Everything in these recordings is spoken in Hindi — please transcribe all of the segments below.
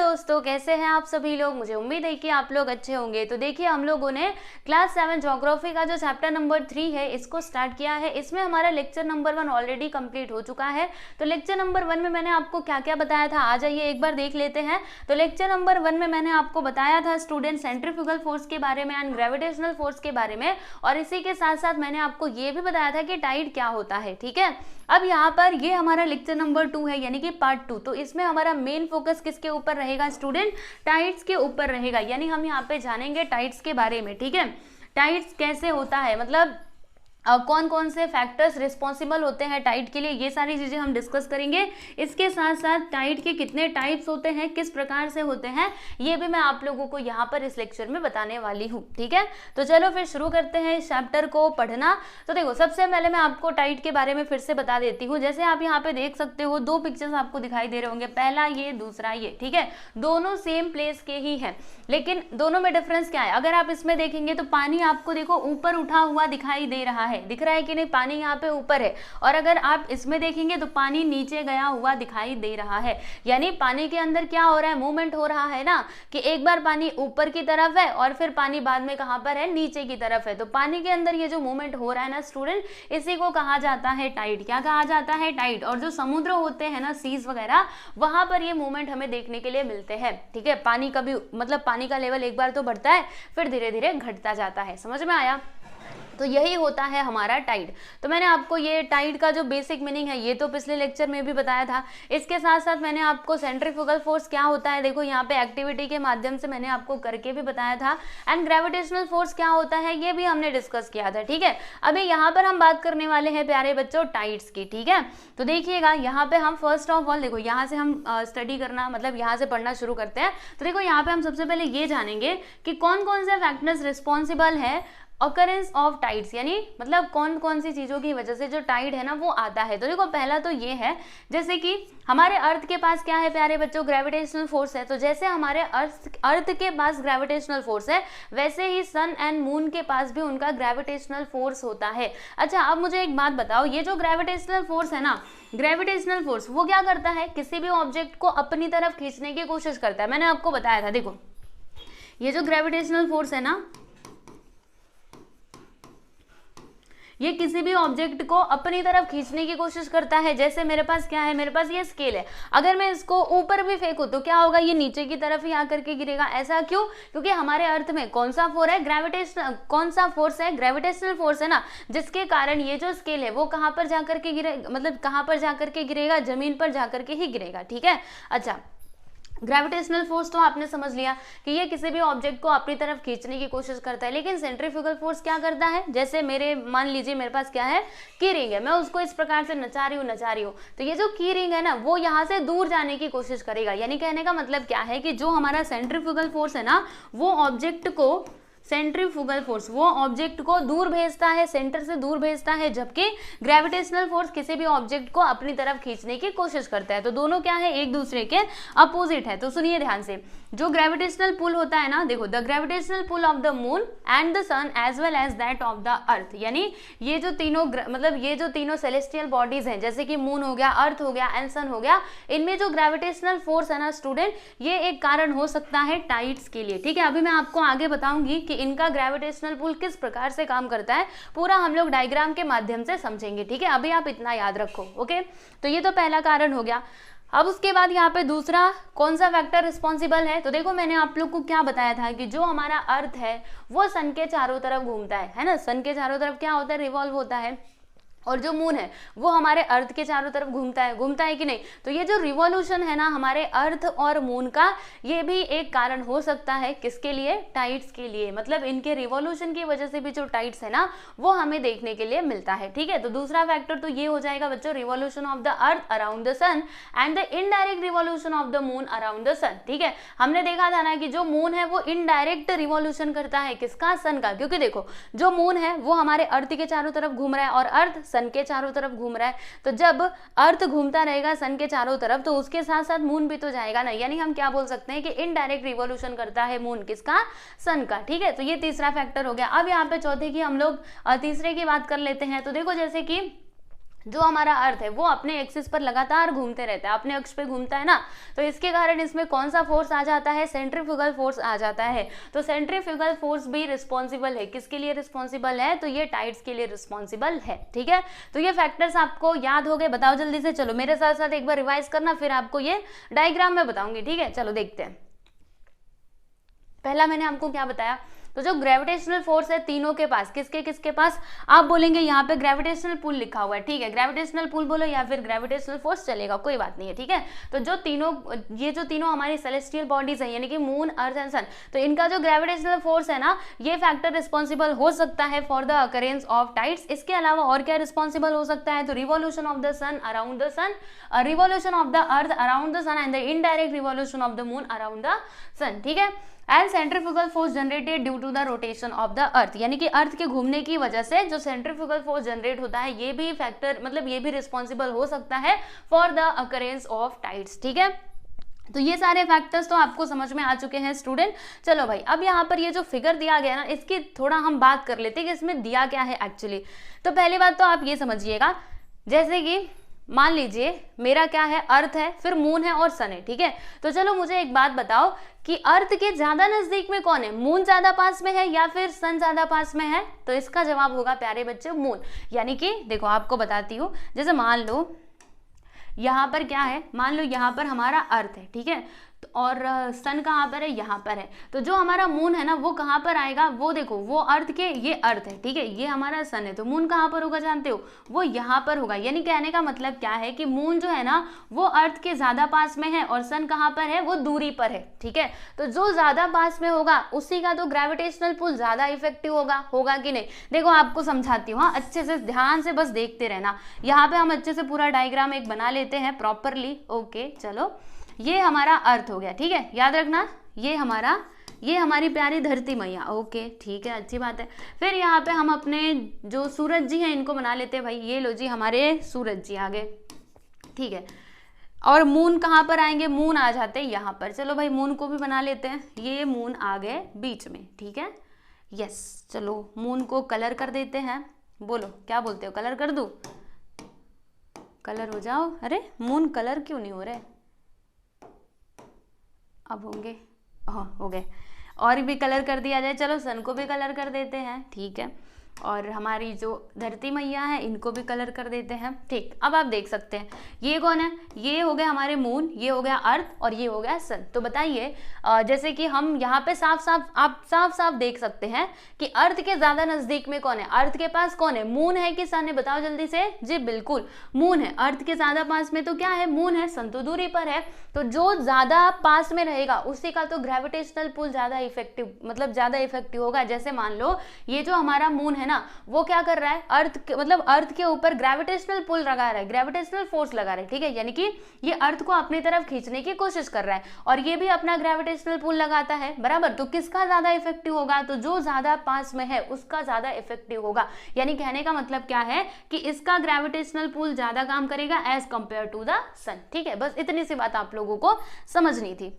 दोस्तों, कैसे हैं आप सभी लोग। मुझे उम्मीद है कि आप लोग अच्छे होंगे। तो देखिए, हम लोगों ने क्लास 7 ज्योग्राफी का जो चैप्टर नंबर 3 है इसको स्टार्ट किया है। इसमें हमारा लेक्चर नंबर 1 ऑलरेडी कंप्लीट हो चुका है। तो लेक्चर नंबर 1 में मैंने आपको क्या क्या बताया था, आ जाइए एक बार देख लेते हैं। तो लेक्चर नंबर 1 में मैंने आपको बताया था स्टूडेंट सेंट्रीफ्यूगल फोर्स के बारे में एंड ग्रेविटेशनल फोर्स के बारे में, और इसी के साथ साथ मैंने आपको ये भी बताया था कि टाइड क्या होता है। ठीक है, अब यहाँ पर ये हमारा लेक्चर नंबर 2 है, यानी कि पार्ट 2। तो इसमें हमारा मेन फोकस किसके ऊपर रहेगा स्टूडेंट? टाइड्स के ऊपर रहेगा। यानी हम यहाँ पे जानेंगे टाइड्स के बारे में। ठीक है, टाइड्स कैसे होता है, मतलब कौन कौन से फैक्टर्स रिस्पॉन्सिबल होते हैं टाइड के लिए, ये सारी चीजें हम डिस्कस करेंगे। इसके साथ साथ टाइड के कितने टाइप्स होते हैं, किस प्रकार से होते हैं, ये भी मैं आप लोगों को यहाँ पर इस लेक्चर में बताने वाली हूँ। ठीक है, तो चलो फिर शुरू करते हैं इस चैप्टर को पढ़ना। तो देखो, सबसे पहले मैं आपको टाइड के बारे में फिर से बता देती हूँ। जैसे आप यहाँ पे देख सकते हो, दो पिक्चर्स आपको दिखाई दे रहे होंगे, पहला ये, दूसरा ये। ठीक है, दोनों सेम प्लेस के ही हैं, लेकिन दोनों में डिफरेंस क्या है? अगर आप इसमें देखेंगे तो पानी आपको देखो ऊपर उठा हुआ दिखाई दे रहा है, दिख रहा है कि नहीं? पानी यहाँ पे ऊपर है। और अगर आप इसमें देखेंगे तो पानी नीचे गया हुआ दिखाई दे रहा है। यानी पानी के अंदर क्या हो रहा है? मूवमेंट हो रहा है ना, कि एक बार पानी ऊपर की तरफ है और फिर पानी बाद में कहाँ पर है? नीचे की तरफ है। तो पानी के अंदर ये जो मूवमेंट हो रहा है ना स्टूडेंट, इसी को कहा जाता है टाइड। क्या कहा जाता है? टाइड। और जो समुद्र होते हैं ना, सीज वगैरह, वहां पर ये मूवमेंट हमें देखने के लिए मिलते हैं। ठीक है, पानी कभी मतलब पानी का लेवल एक बार तो बढ़ता है, फिर धीरे धीरे घटता जाता है। समझ में आया? तो यही होता है हमारा टाइड। तो मैंने आपको ये टाइड का जो बेसिक मीनिंग है ये तो पिछले लेक्चर में भी बताया था। इसके साथ साथ मैंने आपको सेंट्रीफ्यूगल फोर्स क्या होता है, देखो यहाँ पे एक्टिविटी के माध्यम से मैंने आपको करके भी बताया था। एंड ग्रेविटेशनल फोर्स क्या होता है ये भी हमने डिस्कस किया था। ठीक है, अभी यहाँ पर हम बात करने वाले हैं प्यारे बच्चों टाइड्स की। ठीक है, तो देखिएगा यहाँ पे हम फर्स्ट ऑफ ऑल, देखो यहाँ से हम स्टडी करना, मतलब यहाँ से पढ़ना शुरू करते हैं। तो देखो यहाँ पे हम सबसे पहले ये जानेंगे कि कौन कौन से फैक्टर्स रिस्पॉन्सिबल है ऑकरेंस ऑफ टाइड्स, यानी मतलब कौन कौन सी चीज़ों की वजह से जो टाइड है ना वो आता है। तो देखो, पहला तो ये है, जैसे कि हमारे अर्थ के पास क्या है प्यारे बच्चों? ग्रेविटेशनल फोर्स है। तो जैसे हमारे अर्थ के पास ग्रेविटेशनल फोर्स है, वैसे ही सन एंड मून के पास भी उनका ग्रेविटेशनल फोर्स होता है। अच्छा, अब मुझे एक बात बताओ, ये जो ग्रेविटेशनल फोर्स है ना, ग्रेविटेशनल फोर्स वो क्या करता है? किसी भी ऑब्जेक्ट को अपनी तरफ खींचने की कोशिश करता है। मैंने आपको बताया था, देखो ये जो ग्रेविटेशनल फोर्स है ना, ये किसी भी ऑब्जेक्ट को अपनी तरफ खींचने की कोशिश करता है। जैसे मेरे पास क्या है, मेरे पास ये स्केल है, अगर मैं इसको ऊपर भी फेंकूं तो क्या होगा? ये नीचे की तरफ ही आकर के गिरेगा। ऐसा क्यों? क्योंकि हमारे अर्थ में कौन सा फोर्स है? ग्रेविटेशनल। कौन सा फोर्स है? ग्रेविटेशनल फोर्स है ना, जिसके कारण ये जो स्केल है वो कहाँ पर जाकर के गिरे, मतलब कहाँ पर जाकर के गिरेगा? जमीन पर जाकर के ही गिरेगा। ठीक है, अच्छा, ग्रेविटेशनल फोर्स तो आपने समझ लिया कि ये किसी भी ऑब्जेक्ट को अपनी तरफ खींचने की कोशिश करता है। लेकिन सेंट्रीफ्यूगल फोर्स क्या करता है? जैसे मान लीजिए मेरे पास क्या है, की रिंग है, मैं उसको इस प्रकार से नचा रही हूँ, तो ये जो की रिंग है ना वो यहाँ से दूर जाने की कोशिश करेगा। यानी कहने का मतलब क्या है कि जो हमारा सेंट्रीफ्यूगल फोर्स है ना, वो ऑब्जेक्ट को, सेंट्रीफ्यूगल फोर्स वो ऑब्जेक्ट को दूर भेजता है, सेंटर से दूर भेजता है, जबकि ग्रेविटेशनल फोर्स किसी भी ऑब्जेक्ट को अपनी तरफ खींचने की कोशिश करता है। तो दोनों क्या है? एक दूसरे के अपोजिट है। तो सुनिए ध्यान से, जो ग्रेविटेशनल पुल होता है ना, देखो, the gravitational pull of the moon and the sun as well as that of the earth, यानी ये जो तीनों मतलब ये जो तीनों सेलेस्टियल बॉडीज हैं, जैसे कि मून हो गया, अर्थ हो गया एंड सन हो गया, इनमें जो ग्रेविटेशनल फोर्स है ना स्टूडेंट, ये एक कारण हो सकता है टाइड्स के लिए। ठीक है, अभी मैं आपको आगे बताऊंगी कि इनका ग्रेविटेशनल पुल किस प्रकार से काम करता है, पूरा हम लोग डायग्राम के माध्यम से समझेंगे। ठीक है, अभी आप इतना याद रखो। ओके, तो ये तो पहला कारण हो गया। अब उसके बाद यहाँ पे दूसरा कौन सा फैक्टर रिस्पॉन्सिबल है? तो देखो, मैंने आप लोग को क्या बताया था कि जो हमारा अर्थ है वो सन के चारों तरफ घूमता है ना, सन के चारों तरफ क्या होता है? रिवॉल्व होता है। और जो मून है वो हमारे अर्थ के चारों तरफ घूमता है कि नहीं? तो ये जो रिवॉल्यूशन है ना हमारे अर्थ और मून का, ये भी एक कारण हो सकता है किसके लिए? टाइड्स के लिए। मतलब इनके रिवॉल्यूशन की वजह से भी जो टाइड्स है ना वो हमें देखने के लिए मिलता है। ठीक है, तो दूसरा फैक्टर तो ये हो जाएगा बच्चों, revolution of the earth around the sun and the indirect revolution of the moon around the sun. ठीक है, हमने देखा था ना कि जो मून है वो इनडायरेक्ट रिवॉल्यूशन करता है किसका? सन का। क्योंकि देखो, जो मून है वो हमारे अर्थ के चारों तरफ घूम रहा है और अर्थ सन के चारों तरफ घूम रहा है। तो जब अर्थ घूमता रहेगा सन के चारों तरफ, तो उसके साथ साथ मून भी तो जाएगा ना। यानी हम क्या बोल सकते हैं कि इनडायरेक्ट रिवॉल्यूशन करता है मून किसका? सन का। ठीक है, तो ये तीसरा फैक्टर हो गया। अब यहाँ पे चौथे की हम लोग तीसरे की बात कर लेते हैं। तो देखो, जैसे कि जो हमारा अर्थ है वो अपने एक्सिस पर लगातार घूमते रहता है, अपने अक्ष पे घूमता है ना, तो इसके कारण इसमें कौन सा फोर्स आ जाता है, सेंट्रीफ्यूगल फोर्स आ जाता है। तो सेंट्रीफ्यूगल फोर्स भी रिस्पॉन्सिबल है, किसके लिए रिस्पॉन्सिबल है, तो ये टाइड्स के लिए रिस्पॉन्सिबल है। ठीक है, तो ये फैक्टर्स आपको याद हो गए, बताओ जल्दी से, चलो मेरे साथ साथ एक बार रिवाइज करना, फिर आपको ये डायग्राम में बताऊंगी। ठीक है, चलो देखते हैं। पहला मैंने आपको क्या बताया, तो जो ग्रेविटेशनल फोर्स है तीनों के पास, किसके किसके पास, आप बोलेंगे यहाँ पे ग्रेविटेशनल पुल लिखा हुआ है, ठीक है, ग्रेविटेशनल पुल बोलो या फिर ग्रेविटेशनल फोर्स चलेगा, कोई बात नहीं है। ठीक है, तो जो तीनों, ये जो तीनों हमारी सेलेस्टियल बॉडीज है यानी कि मून, अर्थ एंड सन, तो इनका जो ग्रेविटेशनल फोर्स है ना, ये फैक्टर रिस्पॉन्सिबल हो सकता है for the occurrence of tides. इसके अलावा और क्या रिस्पॉन्सिबल हो सकता है, तो revolution of the sun around the sun, revolution of the earth around the sun and the indirect revolution of the moon around the sun. ठीक है, and centrifugal force generated due to the rotation of the earth, यानी कि अर्थ के घूमने की वजह से जो सेंट्रीफ्यूगल फोर्स जनरेट होता है, ये भी फैक्टर, मतलब ये भी रिस्पॉन्सिबल हो सकता है for the occurrence of tides. ठीक है, तो ये सारे फैक्टर्स तो आपको समझ में आ चुके हैं स्टूडेंट। चलो भाई, अब यहाँ पर ये जो फिगर दिया गया ना, इसकी थोड़ा हम बात कर लेते हैं कि इसमें दिया क्या है एक्चुअली। तो पहली बात तो आप ये समझिएगा, जैसे कि मान लीजिए मेरा क्या है, अर्थ है, फिर मून है और सन है। ठीक है, तो चलो मुझे एक बात बताओ कि अर्थ के ज्यादा नजदीक में कौन है, मून ज्यादा पास में है या फिर सन ज्यादा पास में है, तो इसका जवाब होगा प्यारे बच्चे मून। यानी कि देखो आपको बताती हूँ, जैसे मान लो यहाँ पर क्या है, मान लो यहाँ पर हमारा अर्थ है, ठीक है, और सन कहाँ पर है, यहाँ पर है, तो जो हमारा मून है ना वो कहाँ पर आएगा, वो देखो, वो अर्थ के, ये अर्थ है, ठीक है, ये हमारा सन है, तो मून कहाँ पर होगा जानते हो, वो यहाँ पर होगा। यानी कहने का मतलब क्या है कि मून जो है ना वो अर्थ के ज्यादा पास में है और सन कहाँ पर है, वो दूरी पर है। ठीक है, तो जो ज्यादा पास में होगा उसी का तो ग्रेविटेशनल पुल ज्यादा इफेक्टिव होगा कि नहीं। देखो आपको समझाती हूँ, हाँ, अच्छे से ध्यान से बस देखते रहना। यहाँ पे हम अच्छे से पूरा डायग्राम एक बना लेते हैं प्रॉपरली। ओके, चलो ये हमारा अर्थ हो गया, ठीक है, याद रखना, ये हमारी प्यारी धरती मैया। ओके, ठीक है, अच्छी बात है। फिर यहाँ पे हम अपने जो सूरज जी हैं इनको बना लेते हैं भाई, ये लो जी हमारे सूरज जी आ गए। ठीक है, और मून कहाँ पर आएंगे, मून आ जाते हैं यहाँ पर। चलो भाई मून को भी बना लेते हैं, ये मून आ गए बीच में। ठीक है, यस, चलो मून को कलर कर देते हैं। बोलो क्या बोलते हो, कलर कर दूं, कलर हो जाओ। अरे मून कलर क्यों नहीं हो रहे, अब होंगे, हाँ हो गए। और भी कलर कर दिया जाए, चलो सन को भी कलर कर देते हैं। ठीक है, और हमारी जो धरती मैया है इनको भी कलर कर देते हैं। ठीक, अब आप देख सकते हैं ये कौन है, ये हो गया हमारे मून, ये हो गया अर्थ और ये हो गया सन। तो बताइए, जैसे कि हम यहाँ पे आप साफ साफ देख सकते हैं कि अर्थ के ज्यादा नजदीक में कौन है, अर्थ के पास कौन है, मून है कि सन है, बताओ जल्दी से। जी बिल्कुल मून है, अर्थ के ज्यादा पास में तो क्या है, मून है, सन तो दूरी पर है। तो जो ज्यादा पास में रहेगा उसी का तो ग्रेविटेशनल पुल ज्यादा इफेक्टिव, मतलब ज्यादा इफेक्टिव होगा। जैसे मान लो ये जो हमारा मून है ना, वो क्या कर रहा है, अर्थ के ऊपर ग्रेविटेशनल पुल लगा रहा है, ग्रेविटेशनल फोर्स लगा रहा है। ठीक है, यानी कि ये अर्थ को अपनी तरफ खींचने की कोशिश कर रहा है और ये भी अपना ग्रेविटेशनल पुल लगाता है, बराबर। तो किसका ज्यादा इफेक्टिव होगा, तो जो ज्यादा पास में है उसका ज्यादा इफेक्टिव होगा। यानी कहने का मतलब क्या है कि इसका ग्रेविटेशनल पुल ज्यादा काम करेगा as compare to the sun. ठीक है, बस इतनी सी बात आप लोगों को समझनी थी।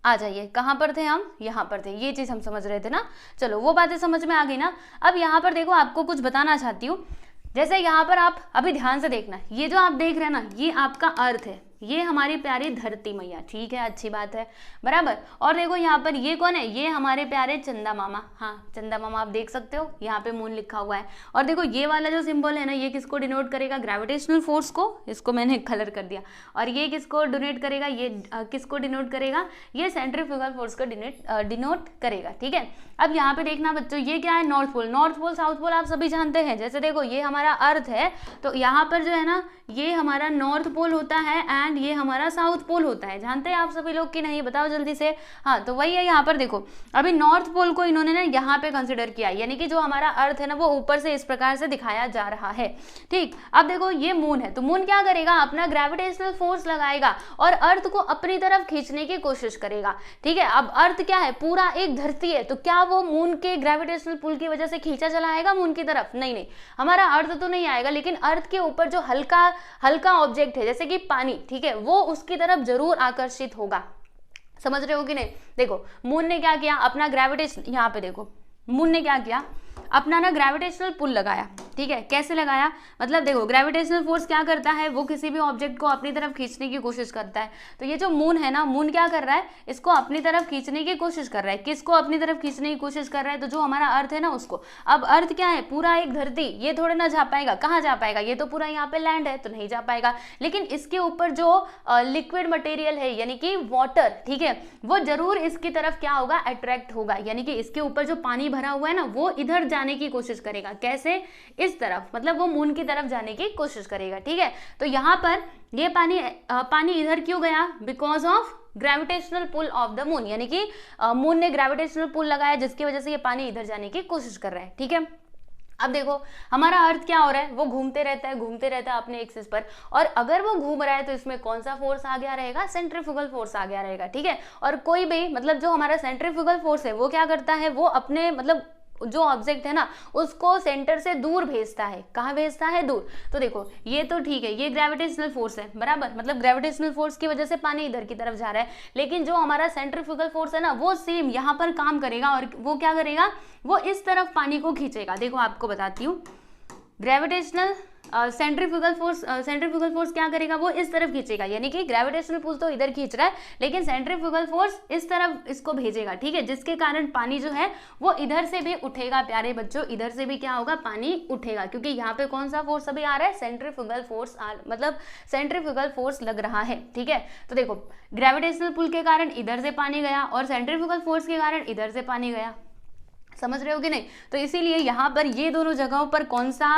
आ जाइए, कहाँ पर थे हम, यहाँ पर थे, ये चीज हम समझ रहे थे ना। चलो वो बातें समझ में आ गई ना। अब यहाँ पर देखो, आपको कुछ बताना चाहती हूँ। जैसे यहाँ पर आप अभी ध्यान से देखना, ये जो आप देख रहे हैं ना, ये आपका अर्थ है, ये हमारी प्यारी धरती मैया। ठीक है, अच्छी बात है, बराबर। और देखो यहाँ पर ये कौन है, ये हमारे प्यारे चंदा मामा। हाँ, चंदा मामा आप देख सकते हो, यहाँ पे मून लिखा हुआ है। और देखो ये वाला जो सिंबल है ना, ये किसको डिनोट करेगा, ग्रेविटेशनल फोर्स को, इसको मैंने कलर कर दिया। और ये किसको डिनोट करेगा, ये किसको डिनोट करेगा, ये सेंट्रीफ्यूगल फोर्स को डिनोट करेगा। ठीक है, अब यहाँ पे देखना बच्चों, ये क्या है, north pole. North pole south pole आप सभी जानते हैं। जैसे देखो ये हमारा अर्थ है, तो यहाँ पर जो है ना, ये हमारा नॉर्थ पोल होता है एंड ये हमारा साउथ पोल होता है। जानते हैं आप सभी लोग कि नहीं, बताओ जल्दी से। हाँ, तो वही है, यहाँ पर देखो अभी नॉर्थ पोल को इन्होंने ना यहाँ पे कंसिडर किया, यानी कि जो हमारा अर्थ है ना वो ऊपर से इस प्रकार से दिखाया जा रहा है। ठीक, अब देखो ये मून है, तो मून क्या करेगा, अपना ग्रेविटेशनल फोर्स लगाएगा और अर्थ को अपनी तरफ खींचने की कोशिश करेगा। ठीक है, अब अर्थ क्या है, पूरा एक धरती है, तो क्या वो मून के ग्रेविटेशनल पुल की वजह से खींचा चला आएगा मून की तरफ, नहीं, हमारा अर्थ तो नहीं आएगा, लेकिन अर्थ के ऊपर जो हल्का ऑब्जेक्ट है जैसे कि पानी, ठीक है, वो उसकी तरफ जरूर आकर्षित होगा। समझ रहे हो कि नहीं। देखो मून ने क्या किया, अपना ग्रेविटेशन, यहाँ पे देखो मून ने क्या किया, अपना ना ग्रेविटेशनल पुल लगाया, ठीक है। कैसे लगाया, मतलब देखो ग्रेविटेशनल फोर्स क्या करता है, वो किसी भी ऑब्जेक्ट को अपनी तरफ खींचने की कोशिश करता है। तो ये जो मून है ना, मून क्या कर रहा है, इसको अपनी तरफ खींचने की कोशिश कर रहा है। किसको अपनी तरफ खींचने की कोशिश कर रहा है, तो जो हमारा अर्थ है ना उसको। अब अर्थ क्या है, पूरा एक धरती, ये थोड़े ना जा पाएगा, कहाँ जा पाएगा, ये तो पूरा यहाँ पे लैंड है तो नहीं जा पाएगा। लेकिन इसके ऊपर जो लिक्विड मटेरियल है यानी कि वाटर, ठीक है, वो जरूर इसकी तरफ क्या होगा, अट्रैक्ट होगा। यानी कि इसके ऊपर जो पानी भरा हुआ है ना, वो इधर जाने की कोशिश करेगा। कैसे, इस तरफ, मतलब वो मून की तरफ जाने की कोशिश करेगा, ठीक है। तो यहाँ पर ये पानी इधर क्यों गया, because of gravitational pull of the moon, यानी कि मून ने ग्रेविटेशनल पुल लगाया जिसकी वजह से ये पानी इधर जाने की कोशिश कर रहा है, ठीक है। अब देखो हमारा अर्थ क्या हो रहा है, वो घूमते रहता है अपने एक्सिस पर, और अगर वो घूम रहा है तो इसमें कौन सा फोर्स आ गया रहेगा, सेंट्रीफ्यूगल फोर्स आ गया रहेगा, ठीक है। और कोई भी मतलब जो हमारा सेंट्रीफ्यूगल फोर्स है वो क्या करता है, वो अपने मतलब जो ऑब्जेक्ट है ना उसको सेंटर से दूर भेजता है। कहाँ भेजता है, दूर। तो देखो ये तो ठीक है, ये ग्रेविटेशनल फोर्स है, बराबर, मतलब ग्रेविटेशनल फोर्स की वजह से पानी इधर की तरफ जा रहा है। लेकिन जो हमारा सेंट्रीफ्यूगल फोर्स है ना, वो सेम यहाँ पर काम करेगा, और वो क्या करेगा, वो इस तरफ पानी को खींचेगा। देखो आपको बताती हूँ, ग्रेविटेशनल सेंट्रीफ्यूगल फोर्स क्या करेगा, वो इस तरफ खींचेगा। यानी कि ग्रेविटेशनल पुल तो इधर खींच रहा है, लेकिन सेंट्रीफ्यूगल फोर्स इस तरफ इसको भेजेगा, ठीक है, जिसके कारण पानी जो है वो इधर से भी उठेगा। प्यारे बच्चों, इधर से भी क्या होगा, पानी उठेगा, क्योंकि यहाँ पे कौन सा फोर्स अभी आ रहा है, सेंट्रीफ्यूगल फोर्स, मतलब सेंट्रीफ्यूगल फोर्स लग रहा है, ठीक है। तो देखो ग्रेविटेशनल पुल के कारण इधर से पानी गया, और सेंट्रीफ्यूगल फोर्स के कारण इधर से पानी गया। समझ रहे हो कि नहीं। तो इसीलिए यहाँ पर ये दोनों जगहों पर कौन सा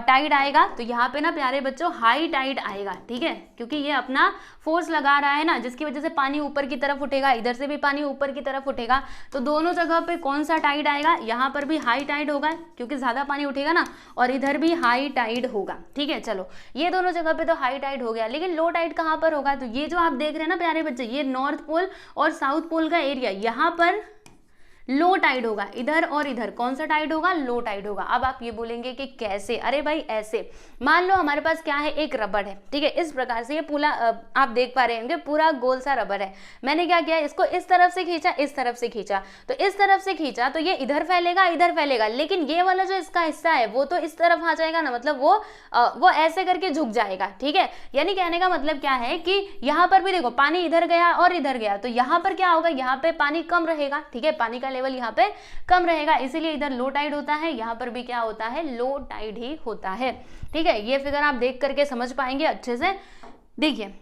टाइड आएगा, तो यहाँ पे ना प्यारे बच्चों हाई टाइड आएगा, ठीक है, क्योंकि ये अपना फोर्स लगा रहा है ना, जिसकी वजह से पानी ऊपर की तरफ उठेगा, इधर से भी पानी ऊपर की तरफ उठेगा। तो दोनों जगह पे कौन सा टाइड आएगा, यहाँ पर भी हाई टाइड होगा क्योंकि ज्यादा पानी उठेगा ना, और इधर भी हाई टाइड होगा, ठीक है। चलो ये दोनों जगह पे तो हाई टाइड हो गया, लेकिन लो टाइड कहाँ पर होगा, तो ये जो आप देख रहे हैं ना प्यारे बच्चे, ये नॉर्थ पोल और साउथ पोल का एरिया, यहाँ पर लो टाइड होगा। इधर और इधर कौन सा टाइड होगा, लो टाइड होगा। अब आप ये बोलेंगे कि कैसे, अरे भाई ऐसे, मान लो हमारे पास क्या है, एक रबड़ है, ठीक है, इस प्रकार से ये पूरा आप देख पा रहे होंगे, पूरा गोल सा रबड़ है। मैंने क्या किया, इसको इस तरफ से खींचा, इस तरफ से खींचा, तो इस तरफ से खींचा तो ये इधर फैलेगा, इधर फैलेगा, लेकिन ये वाला जो इसका हिस्सा है वो तो इस तरफ आ जाएगा ना, मतलब वो ऐसे करके झुक जाएगा, ठीक है। यानी कहने का मतलब क्या है कि यहाँ पर भी देखो पानी इधर गया और इधर गया, तो यहाँ पर क्या होगा, यहाँ पे पानी कम रहेगा, ठीक है, पानी का लेवल यहाँ पे कम रहेगा, इसीलिए इधर लो टाइड होता है, यहाँ पर भी क्या होता है, लो टाइड ही होता है, ठीक है। ये फिगर आप देख करके समझ पाएंगे अच्छे से। देखिए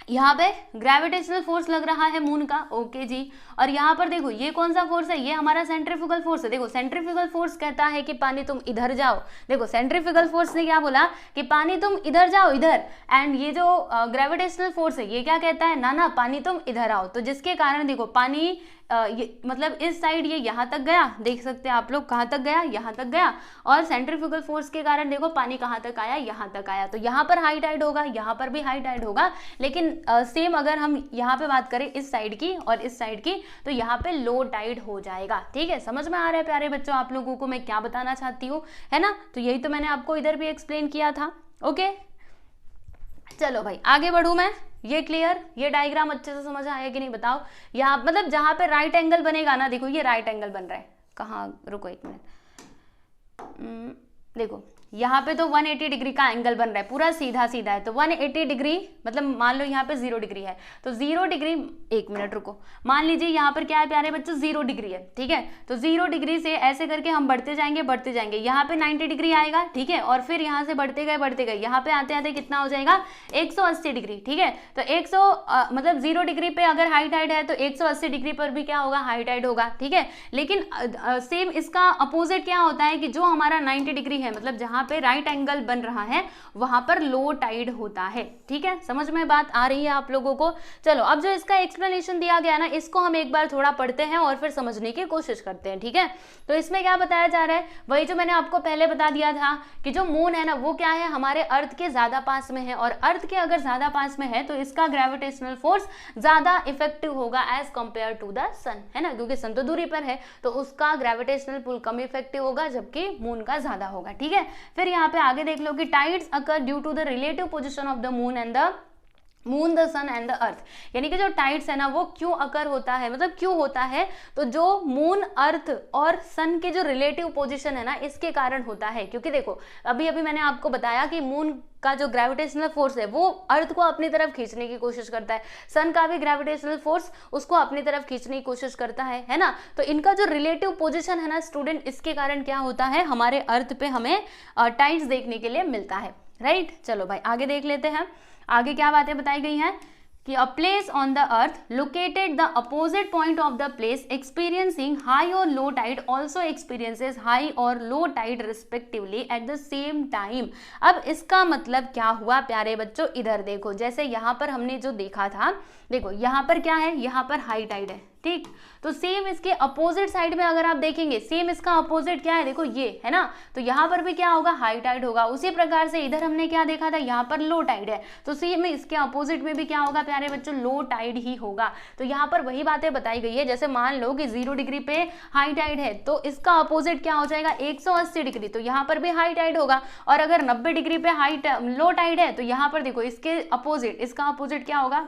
यहाँ पे ग्रेविटेशनल फोर्स लग रहा है मून का, ओके जी, और यहाँ पर देखो ये कौन सा फोर्स है, ये हमारा सेंट्रीफ्यूगल फोर्स है। देखो सेंट्रीफ्यूगल फोर्स कहता है कि पानी तुम इधर जाओ, देखो सेंट्रीफ्यूगल फोर्स ने क्या बोला कि पानी तुम इधर जाओ, इधर, एंड ये जो ग्रेविटेशनल फोर्स है ये क्या कहता है, ना पानी तुम इधर आओ। तो जिसके कारण देखो पानी ये मतलब इस साइड ये यहाँ तक गया, देख सकते हैं आप लोग, कहाँ तक गया, यहाँ तक गया, और सेंट्रीफ्यूगल फोर्स के कारण देखो पानी कहाँ तक आया, यहाँ तक आया। तो यहाँ पर हाई टाइड होगा, यहाँ पर भी हाई टाइड होगा, लेकिन सेम अगर हम यहाँ पे बात करें इस साइड की और इस साइड की, तो यहाँ पे लो टाइड हो जाएगा, ठीक है। समझ में आ रहा है प्यारे बच्चों आप लोगों को मैं क्या बताना चाहती हूँ, है ना। तो यही तो मैंने आपको इधर भी एक्सप्लेन किया था, ओके। चलो भाई आगे बढ़ूं मैं, ये क्लियर, ये डायग्राम अच्छे से समझ आया कि नहीं बताओ। यहाँ मतलब जहां पे राइट एंगल बनेगा ना, देखो ये राइट एंगल बन रहा है, कहाँ, रुको एक मिनट, देखो यहाँ पे तो 180 डिग्री का एंगल बन रहा है, पूरा सीधा सीधा है, तो 180 डिग्री मतलब मान लो यहाँ पे 0 डिग्री है, तो 0 डिग्री, एक मिनट रुको, मान लीजिए यहाँ पर क्या है प्यारे बच्चों, 0 डिग्री है, ठीक है। तो 0 डिग्री से ऐसे करके हम बढ़ते जाएंगे, यहाँ पे 90 डिग्री आएगा, ठीक है, और फिर यहाँ से बढ़ते गए, यहाँ पे आते आते कितना हो जाएगा, 180 डिग्री, ठीक है। तो 100 मतलब 0 डिग्री पे अगर हाई टाइड है तो 180 डिग्री पर भी क्या होगा, हाई टाइड होगा, ठीक है। लेकिन सेम इसका अपोजिट क्या होता है कि जो हमारा 90 डिग्री है, मतलब जहाँ पे राइट एंगल बन रहा है वहां पर लो टाइड होता है, ठीक है। समझ में बात आ रही है आप लोगों को। चलो अब जो इसका एक्सप्लेनेशन दिया गया ना, इसको हम एक बार थोड़ा पढ़ते हैं और फिर समझने की कोशिश करते हैं, ठीक है। तो इसमें क्या बताया जा रहा है, वही जो मैंने आपको पहले बता दिया था कि जो मून है ना वो क्या है, हमारे अर्थ के ज्यादा पास में है, और अर्थ के अगर ज्यादा पास में है तो इसका ग्रेविटेशनल फोर्स ज्यादा इफेक्टिव होगा एज कंपेयर टू द सन, है ना, क्योंकि सन तो दूरी पर है तो उसका ग्रेविटेशनल पुल कम इफेक्टिव होगा, जबकि मून का ज्यादा होगा, ठीक है। फिर यहाँ पे आगे देख लो कि tides occur due to the relative position of the moon and the moon, the sun and the earth, यानी कि जो टाइड्स है ना वो क्यों अकर होता है, मतलब क्यों होता है, तो जो मून, अर्थ और सन के जो रिलेटिव पोजीशन है ना इसके कारण होता है। क्योंकि देखो अभी अभी मैंने आपको बताया कि मून का जो ग्रेविटेशनल फोर्स है वो अर्थ को अपनी तरफ खींचने की कोशिश करता है, सन का भी ग्रेविटेशनल फोर्स उसको अपनी तरफ खींचने की कोशिश करता है ना। तो इनका जो रिलेटिव पोजीशन है ना स्टूडेंट, इसके कारण क्या होता है, हमारे अर्थ पे हमें टाइड्स देखने के लिए मिलता है, राइट। चलो भाई आगे देख लेते हैं, आगे क्या बातें बताई गई हैं कि a place on the earth located the opposite point of the place experiencing high और low tide also experiences high और low tide respectively at the same time. अब इसका मतलब क्या हुआ प्यारे बच्चों, इधर देखो, जैसे यहाँ पर हमने जो देखा था, देखो यहाँ पर क्या है, यहाँ पर हाई टाइड है, ठीक। तो सेम इसके अपोजिट साइड में अगर आप देखेंगे, सेम इसका अपोजिट क्या है, देखो ये है ना, तो यहाँ पर भी क्या होगा, हाई टाइड होगा। उसी प्रकार से इधर हमने क्या देखा था, यहाँ पर लो टाइड है, तो सेम इसके अपोजिट में भी क्या होगा प्यारे बच्चों, लो टाइड ही होगा। तो यहाँ पर वही बातें बताई गई है, जैसे मान लो कि 0 डिग्री पे हाई टाइड है तो इसका अपोजिट क्या हो जाएगा, 180 डिग्री, तो यहाँ पर भी हाई टाइड होगा। और अगर 90 डिग्री पे लो टाइड है तो यहाँ पर देखो इसके अपोजिट, इसका अपोजिट क्या होगा,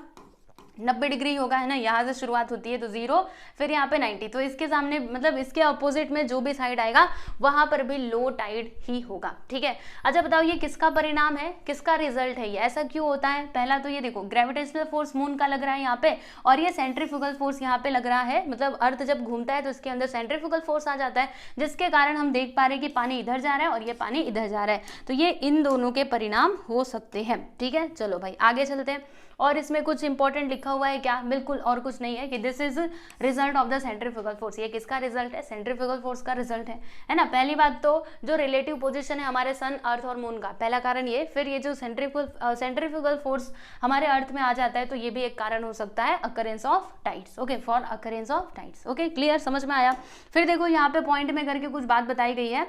90 डिग्री होगा, है ना, यहाँ से शुरुआत होती है तो 0, फिर यहाँ पे 90, तो इसके सामने मतलब इसके अपोजिट में जो भी साइड आएगा वहां पर भी लो टाइड ही होगा, ठीक है। अच्छा बताओ ये किसका परिणाम है, किसका रिजल्ट है, ये ऐसा क्यों होता है। पहला तो ये देखो ग्रेविटेशनल फोर्स मून का लग रहा है यहाँ पे, और ये सेंट्रीफ्यूगल फोर्स यहाँ पे लग रहा है, मतलब अर्थ जब घूमता है तो इसके अंदर सेंट्रीफ्यूगल फोर्स आ जाता है, जिसके कारण हम देख पा रहे हैं कि पानी इधर जा रहा है और ये पानी इधर जा रहा है। तो ये इन दोनों के परिणाम हो सकते हैं, ठीक है। चलो भाई आगे चलते हैं, और इसमें कुछ इंपॉर्टेंट लिखा हुआ है क्या, बिल्कुल और कुछ नहीं है, कि this is result of the centrifugal force. ये किसका रिजल्ट है, सेंट्रीफ्यूगल फोर्स का रिजल्ट है ना। पहली बात तो जो रिलेटिव पोजीशन है हमारे सन, अर्थ और मून का, पहला कारण ये। फिर ये जो सेंट्रीफ्यूगल फोर्स हमारे अर्थ में आ जाता है तो ये भी एक कारण हो सकता है, occurrence of tides, okay, for occurrence of tides, okay, clear, समझ में आया। फिर देखो यहाँ पे पॉइंट में करके कुछ बात बताई गई है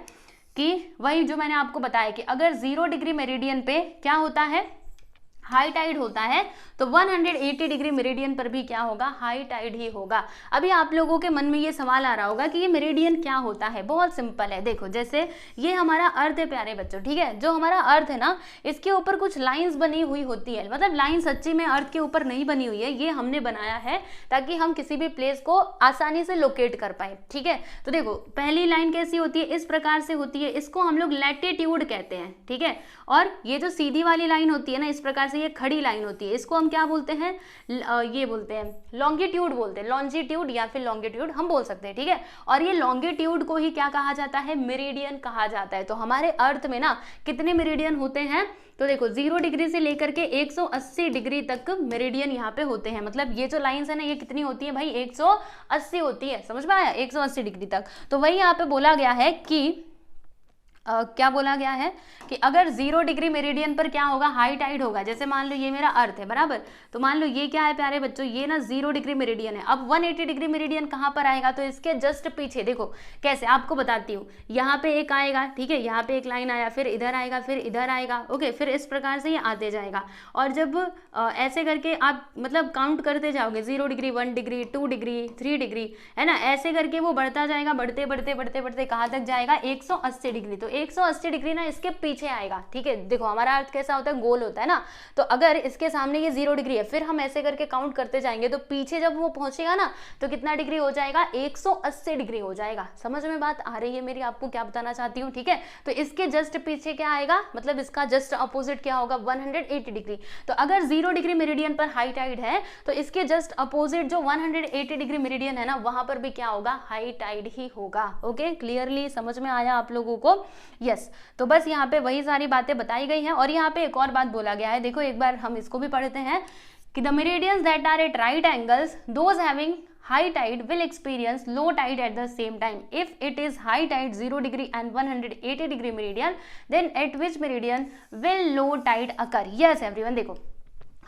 कि वही जो मैंने आपको बताया कि अगर 0 डिग्री मेरिडियन पे क्या होता है, हाई टाइड होता है, तो 180 डिग्री मेरिडियन पर भी क्या होगा, हाई टाइड ही होगा। अभी आप लोगों के मन में ये सवाल आ रहा होगा कि ये मेरिडियन क्या होता है। बहुत सिंपल है, देखो जैसे ये हमारा अर्थ है प्यारे बच्चों, ठीक है, जो हमारा अर्थ है ना इसके ऊपर कुछ लाइंस बनी हुई होती है, मतलब लाइन सच्ची में अर्थ के ऊपर नहीं बनी हुई है, ये हमने बनाया है ताकि हम किसी भी प्लेस को आसानी से लोकेट कर पाए, ठीक है। तो देखो पहली लाइन कैसी होती है, इस प्रकार से होती है, इसको हम लोग लैटिट्यूड कहते हैं, ठीक है। और ये जो सीधी वाली लाइन होती है ना, इस प्रकार ये खड़ी लाइन होती है, इसको हम क्या बोलते हैं, ये बोलते हैं लॉन्गिट्यूड बोलते हैं, लॉन्जिट्यूड या फिर लॉन्गिट्यूड हम बोल सकते हैं, ठीक है। और ये लॉन्गिट्यूड को ही क्या कहा जाता है, मेरिडियन कहा जाता है। तो हमारे अर्थ में ना कितने मेरिडियन होते हैं, तो देखो 0 डिग्री से लेकर के 180 डिग्री तक मेरिडियन यहाँ पे होते हैं। मतलब ये जो लाइंस है ना ये कितनी होती है भाई, 180 होती है, समझ में आया, 180 डिग्री तक। तो वही यहाँ पे बोला गया है कि क्या बोला गया है कि अगर 0 डिग्री मेरिडियन पर क्या होगा, हाई टाइड होगा। जैसे मान लो ये मेरा अर्थ है बराबर, तो मान लो ये क्या है प्यारे बच्चों, ये ना 0 डिग्री मेरिडियन है। अब 180 डिग्री मेरिडियन कहाँ पर आएगा, तो इसके जस्ट पीछे देखो कैसे, आपको बताती हूँ। यहाँ पे एक आएगा, ठीक है, यहाँ पे एक लाइन आया, फिर इधर आएगा, फिर इधर आएगा, ओके, फिर इस प्रकार से ये आते जाएगा। और जब ऐसे करके आप मतलब काउंट करते जाओगे, 0 डिग्री, 1 डिग्री, 2 डिग्री, 3 डिग्री, है ना, ऐसे करके वो बढ़ता जाएगा, बढ़ते बढ़ते बढ़ते बढ़ते कहाँ तक जाएगा, 180 डिग्री। तो 180 डिग्री ना इसके पीछे आएगा, ठीक है। देखो हमारा अर्थ कैसा होता है, गोल होता है ना, तो अगर इसके सामने ये 0 डिग्री है, फिर हम ऐसे करके काउंट करते जाएंगे, तो पीछे जब वो पहुंचेगा ना तो कितना डिग्री हो जाएगा, 180 डिग्री हो जाएगा। समझ में बात आ रही है मेरी, आपको क्या बताना चाहती हूँ, ठीक है। तो इसके जस्ट पीछे क्या आएगा, मतलब इसका जस्ट अपोजिट क्या होगा, 180 डिग्री। तो अगर 0 डिग्री मेरिडियन पर हाई टाइड है तो इसके जस्ट अपोजिट जो 180 डिग्री मेरिडियन है ना, वहां पर भी क्या होगा, हाई टाइड ही होगा। ओके, क्लियरली समझ में आया आप लोगों को, यस। तो बस यहाँ पे वही सारी बातें बताई गई हैं। और यहाँ पे एक और बात बोला गया है, देखो एक बार हम इसको भी पढ़ते हैं कि the meridians that are at right angles those having high tide will experience low tide at the same time. If it is high tide 0 degree and 180 degree meridian, then at which meridian will low tide occur? Yes everyone, देखो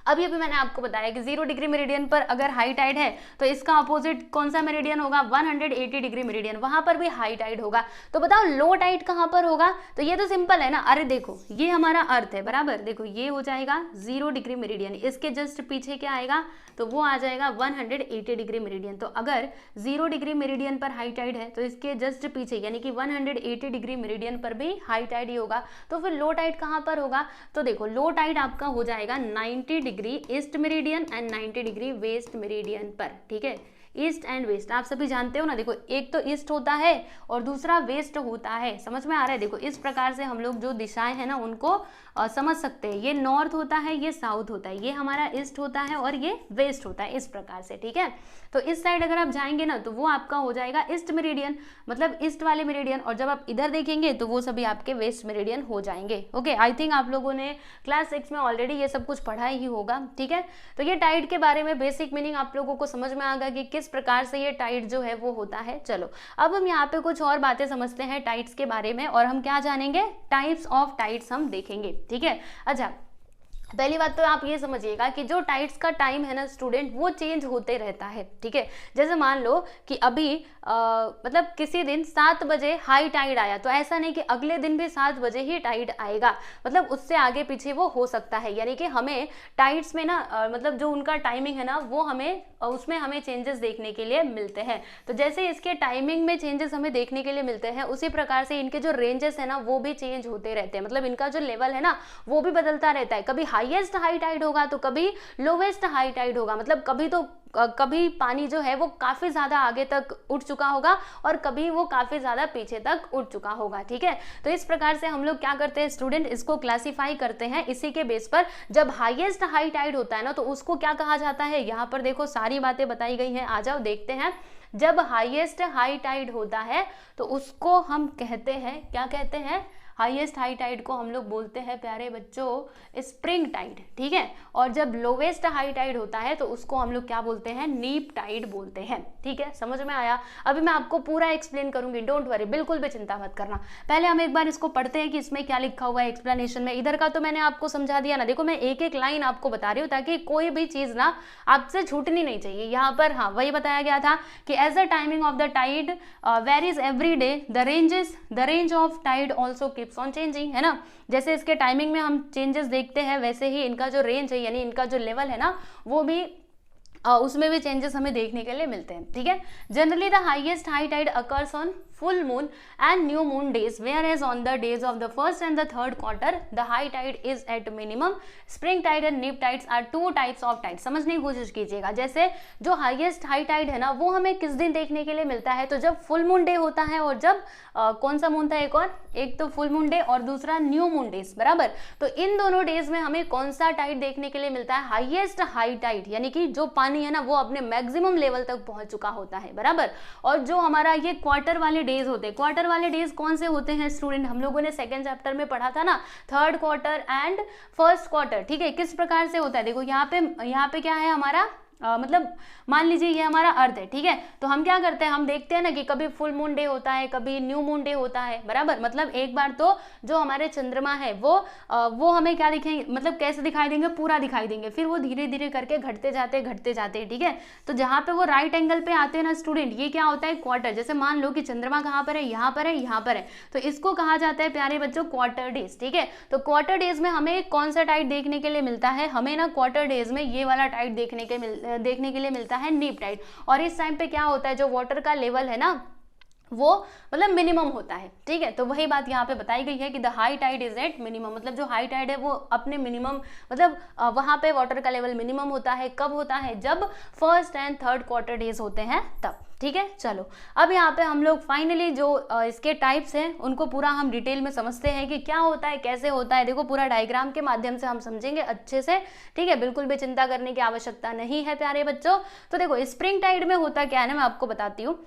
अभी मैंने आपको बताया कि 0 डिग्री मेरिडियन पर अगर हाई टाइड है तो इसका अपोजिट कौन सा मेरिडियन होगा, 180 डिग्री मेरिडियन, वहां पर भी हाई टाइड होगा। तो बताओ लो टाइड कहां पर होगा, तो ये तो सिंपल है ना। अरे देखो ये हमारा अर्थ है बराबर, देखो ये हो जाएगा 0 डिग्री मेरिडियन, इसके जस्ट पीछे क्या आएगा, तो वो आ जाएगा 180 डिग्री मेरिडियन। तो अगर 0 डिग्री मेरिडियन पर हाई टाइड है तो इसके जस्ट पीछे यानी कि 180 डिग्री मेरिडियन पर भी हाई टाइड ही होगा। तो फिर लो टाइड कहां पर होगा, तो देखो लो टाइड आपका हो जाएगा 90 degree degree east meridian and 90 degree west meridian पर, ठीक है। ईस्ट एंड वेस्ट आप सभी जानते हो ना, देखो एक तो ईस्ट होता है और दूसरा वेस्ट होता है, समझ में आ रहा है। देखो इस प्रकार से हम लोग जो दिशाएं हैं ना उनको समझ सकते हैं। ये नॉर्थ होता है, ये साउथ होता है, ये हमारा ईस्ट होता है और ये वेस्ट होता है, इस प्रकार से, ठीक है। तो इस साइड अगर आप जाएंगे ना तो वो आपका हो जाएगा ईस्ट मेरिडियन, मतलब ईस्ट वाले मेरिडियन, और जब आप इधर देखेंगे तो वो सभी आपके वेस्ट मेरिडियन हो जाएंगे। ओके, आई थिंक आप लोगों ने क्लास 6 में ऑलरेडी ये सब कुछ पढ़ा ही होगा, ठीक है। तो ये टाइड के बारे में बेसिक मीनिंग आप लोगों को समझ में आ गया कि किस प्रकार से ये टाइड जो है वो होता है। चलो अब हम यहाँ पे कुछ और बातें समझते हैं टाइड्स के बारे में, और हम क्या जानेंगे, टाइप्स ऑफ टाइड्स हम देखेंगे, ठीक है। अच्छा, पहली बात तो आप ये समझिएगा कि जो टाइड्स का टाइम है ना स्टूडेंट, वो चेंज होते रहता है, ठीक है। जैसे मान लो कि अभी मतलब किसी दिन 7 बजे हाई टाइड आया, तो ऐसा नहीं कि अगले दिन भी 7 बजे ही टाइड आएगा, मतलब उससे आगे पीछे वो हो सकता है। यानी कि हमें टाइड्स में ना मतलब जो उनका टाइमिंग है ना वो हमें उसमें हमें चेंजेस देखने के लिए मिलते हैं। तो जैसे इसके टाइमिंग में चेंजेस हमें देखने के लिए मिलते हैं, उसी प्रकार से इनके जो रेंजेस है ना वो भी चेंज होते रहते हैं, मतलब इनका जो लेवल है ना वो भी बदलता रहता है। कभी हाईएस्ट हाई टाइड होगा तो कभी लोवेस्ट हाई टाइड होगा, मतलब कभी पानी जो है वो काफी ज्यादा आगे तक उठ चुका होगा और कभी वो काफी ज्यादा पीछे तक उठ चुका होगा, ठीक है। तो इस प्रकार से हम लोग क्या करते हैं स्टूडेंट, इसको क्लासिफाई करते हैं इसी के बेस पर। जब हाईएस्ट हाई टाइड होता है ना तो उसको क्या कहा जाता है, यहाँ पर देखो सारी बातें बताई गई हैं, आ जाओ देखते हैं। जब हाईएस्ट हाई टाइड होता है तो उसको हम कहते हैं, क्या कहते हैं, हाईएस्ट हाई टाइड को हम लोग बोलते हैं प्यारे बच्चों स्प्रिंग टाइड, ठीक है। और जब लोवेस्ट हाई टाइड होता है तो उसको हम लोग क्या बोलते हैं, नीप टाइड बोलते हैं, ठीक है। समझ में आया। अभी मैं आपको पूरा एक्सप्लेन करूंगी, डोंट वरी, बिल्कुल भी चिंता मत करना। पहले हम एक बार इसको पढ़ते हैं कि इसमें क्या लिखा हुआ है एक्सप्लेनेशन में। इधर का तो मैंने आपको समझा दिया ना, देखो मैं एक एक लाइन आपको बता रही हूँ ताकि कोई भी चीज ना आपसे छूटनी नहीं चाहिए। यहाँ पर हाँ वही बताया गया था कि as the timing of the tide varies every day, the range of tide also keeps on changing, है ना। जैसे इसके टाइमिंग में हम चेंजेस देखते हैं वैसे ही इनका जो रेंज है यानी इनका जो लेवल है ना वो भी उसमें भी चेंजेस हमें देखने के लिए मिलते हैं, ठीक है। Generally the highest high tide occurs on full moon and new moon days, whereas on the days of the first and the third quarter the high tide is at minimum. Spring tide and neap tides are two types of tides. समझने की कोशिश कीजिएगा। जैसे जो हाईएस्ट हाई टाइड है ना वो हमें किस दिन देखने के लिए मिलता है, तो जब फुल मून डे होता है और जब कौन सा मून था एक तो फुल मून डे और दूसरा न्यू मून डेज, बराबर। तो इन दोनों डेज में हमें कौन सा टाइड देखने के लिए मिलता है, हाईएस्ट हाई टाइड, यानी कि जो पानी है ना वो अपने मैक्सिमम लेवल तक पहुंच चुका होता है, बराबर। और जो हमारा ये क्वार्टर वाले डेज होते हैं, क्वार्टर वाले डेज कौन से होते हैं स्टूडेंट, हम लोगों ने सेकंड चैप्टर में पढ़ा था ना, third quarter and first quarter, ठीक है। किस प्रकार से होता है, देखो यहाँ पे क्या है हमारा मतलब मान लीजिए ये हमारा अर्थ है, ठीक है। तो हम क्या करते हैं, हम देखते हैं ना कि कभी फुल मून डे होता है, कभी न्यू मून डे होता है, बराबर। मतलब एक बार तो जो हमारे चंद्रमा है वो हमें क्या दिखेंगे, मतलब कैसे दिखाई देंगे, पूरा दिखाई देंगे, फिर वो धीरे धीरे करके घटते जाते, ठीक है। तो जहाँ पे वो राइट एंगल पे आते हैं ना स्टूडेंट, ये क्या होता है, क्वार्टर। जैसे मान लो कि चंद्रमा कहाँ पर है, यहाँ पर है, यहाँ पर है, तो इसको कहा जाता है प्यारे बच्चों क्वार्टर डेज, ठीक है। तो क्वार्टर डेज में हमें कौन सा टाइड देखने के लिए मिलता है, हमें ना क्वार्टर डेज में ये वाला टाइड देखने के लिए मिलता है, नीप टाइड। और इस टाइम पे क्या होता है, जो वाटर का लेवल है ना वो मतलब मिनिमम होता है, ठीक है। तो वही बात यहाँ पे बताई गई है कि the high tide is at minimum, मतलब जो हाई टाइड है वो अपने मिनिमम, मतलब वहां पे वाटर का लेवल मिनिमम होता है। कब होता है, जब first and third quarter days होते हैं तब, ठीक है। चलो अब यहाँ पे हम लोग फाइनली जो इसके टाइप्स हैं उनको पूरा हम डिटेल में समझते हैं कि क्या होता है, कैसे होता है। देखो पूरा डायग्राम के माध्यम से हम समझेंगे अच्छे से, ठीक है। बिल्कुल भी चिंता करने की आवश्यकता नहीं है प्यारे बच्चों। तो देखो स्प्रिंग टाइड में होता क्या है ना, मैं आपको बताती हूँ।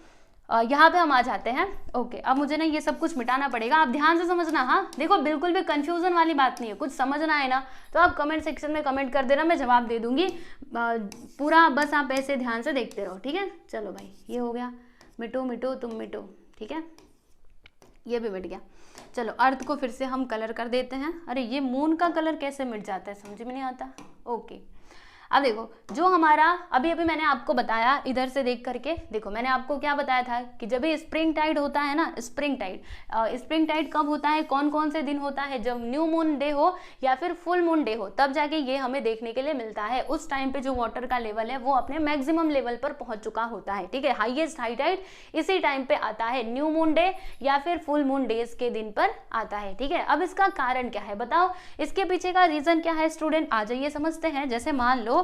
यहाँ पे हम आ जाते हैं। ओके, अब मुझे ना ये सब कुछ मिटाना पड़ेगा, आप ध्यान से समझना। हाँ देखो बिल्कुल भी कंफ्यूजन वाली बात नहीं है, कुछ समझना है ना तो आप कमेंट सेक्शन में कमेंट कर देना, मैं जवाब दे दूंगी पूरा, बस आप ऐसे ध्यान से देखते रहो, ठीक है। चलो भाई ये हो गया, मिटो तुम मिटो, ठीक है, ये भी मिट गया। चलो अर्थ को फिर से हम कलर कर देते हैं। अरे ये मून का कलर कैसे मिट जाता है, समझ में नहीं आता। ओके अब देखो जो हमारा अभी अभी मैंने आपको बताया इधर से देख करके, देखो मैंने आपको क्या बताया था कि जब ये स्प्रिंग टाइड होता है ना, स्प्रिंग टाइड कब होता है, कौन कौन से दिन होता है, जब न्यू मून डे हो या फिर फुल मून डे हो, तब जाके ये हमें देखने के लिए मिलता है। उस टाइम पे जो वाटर का लेवल है वो अपने मैक्सिमम लेवल पर पहुंच चुका होता है, ठीक है। हाईएस्ट हाई टाइड इसी टाइम पे आता है, न्यू मून डे या फिर फुल मून डेज के दिन पर आता है, ठीक है। अब इसका कारण क्या है बताओ, इसके पीछे का रीजन क्या है स्टूडेंट, आ जाइए समझते हैं। जैसे मान लो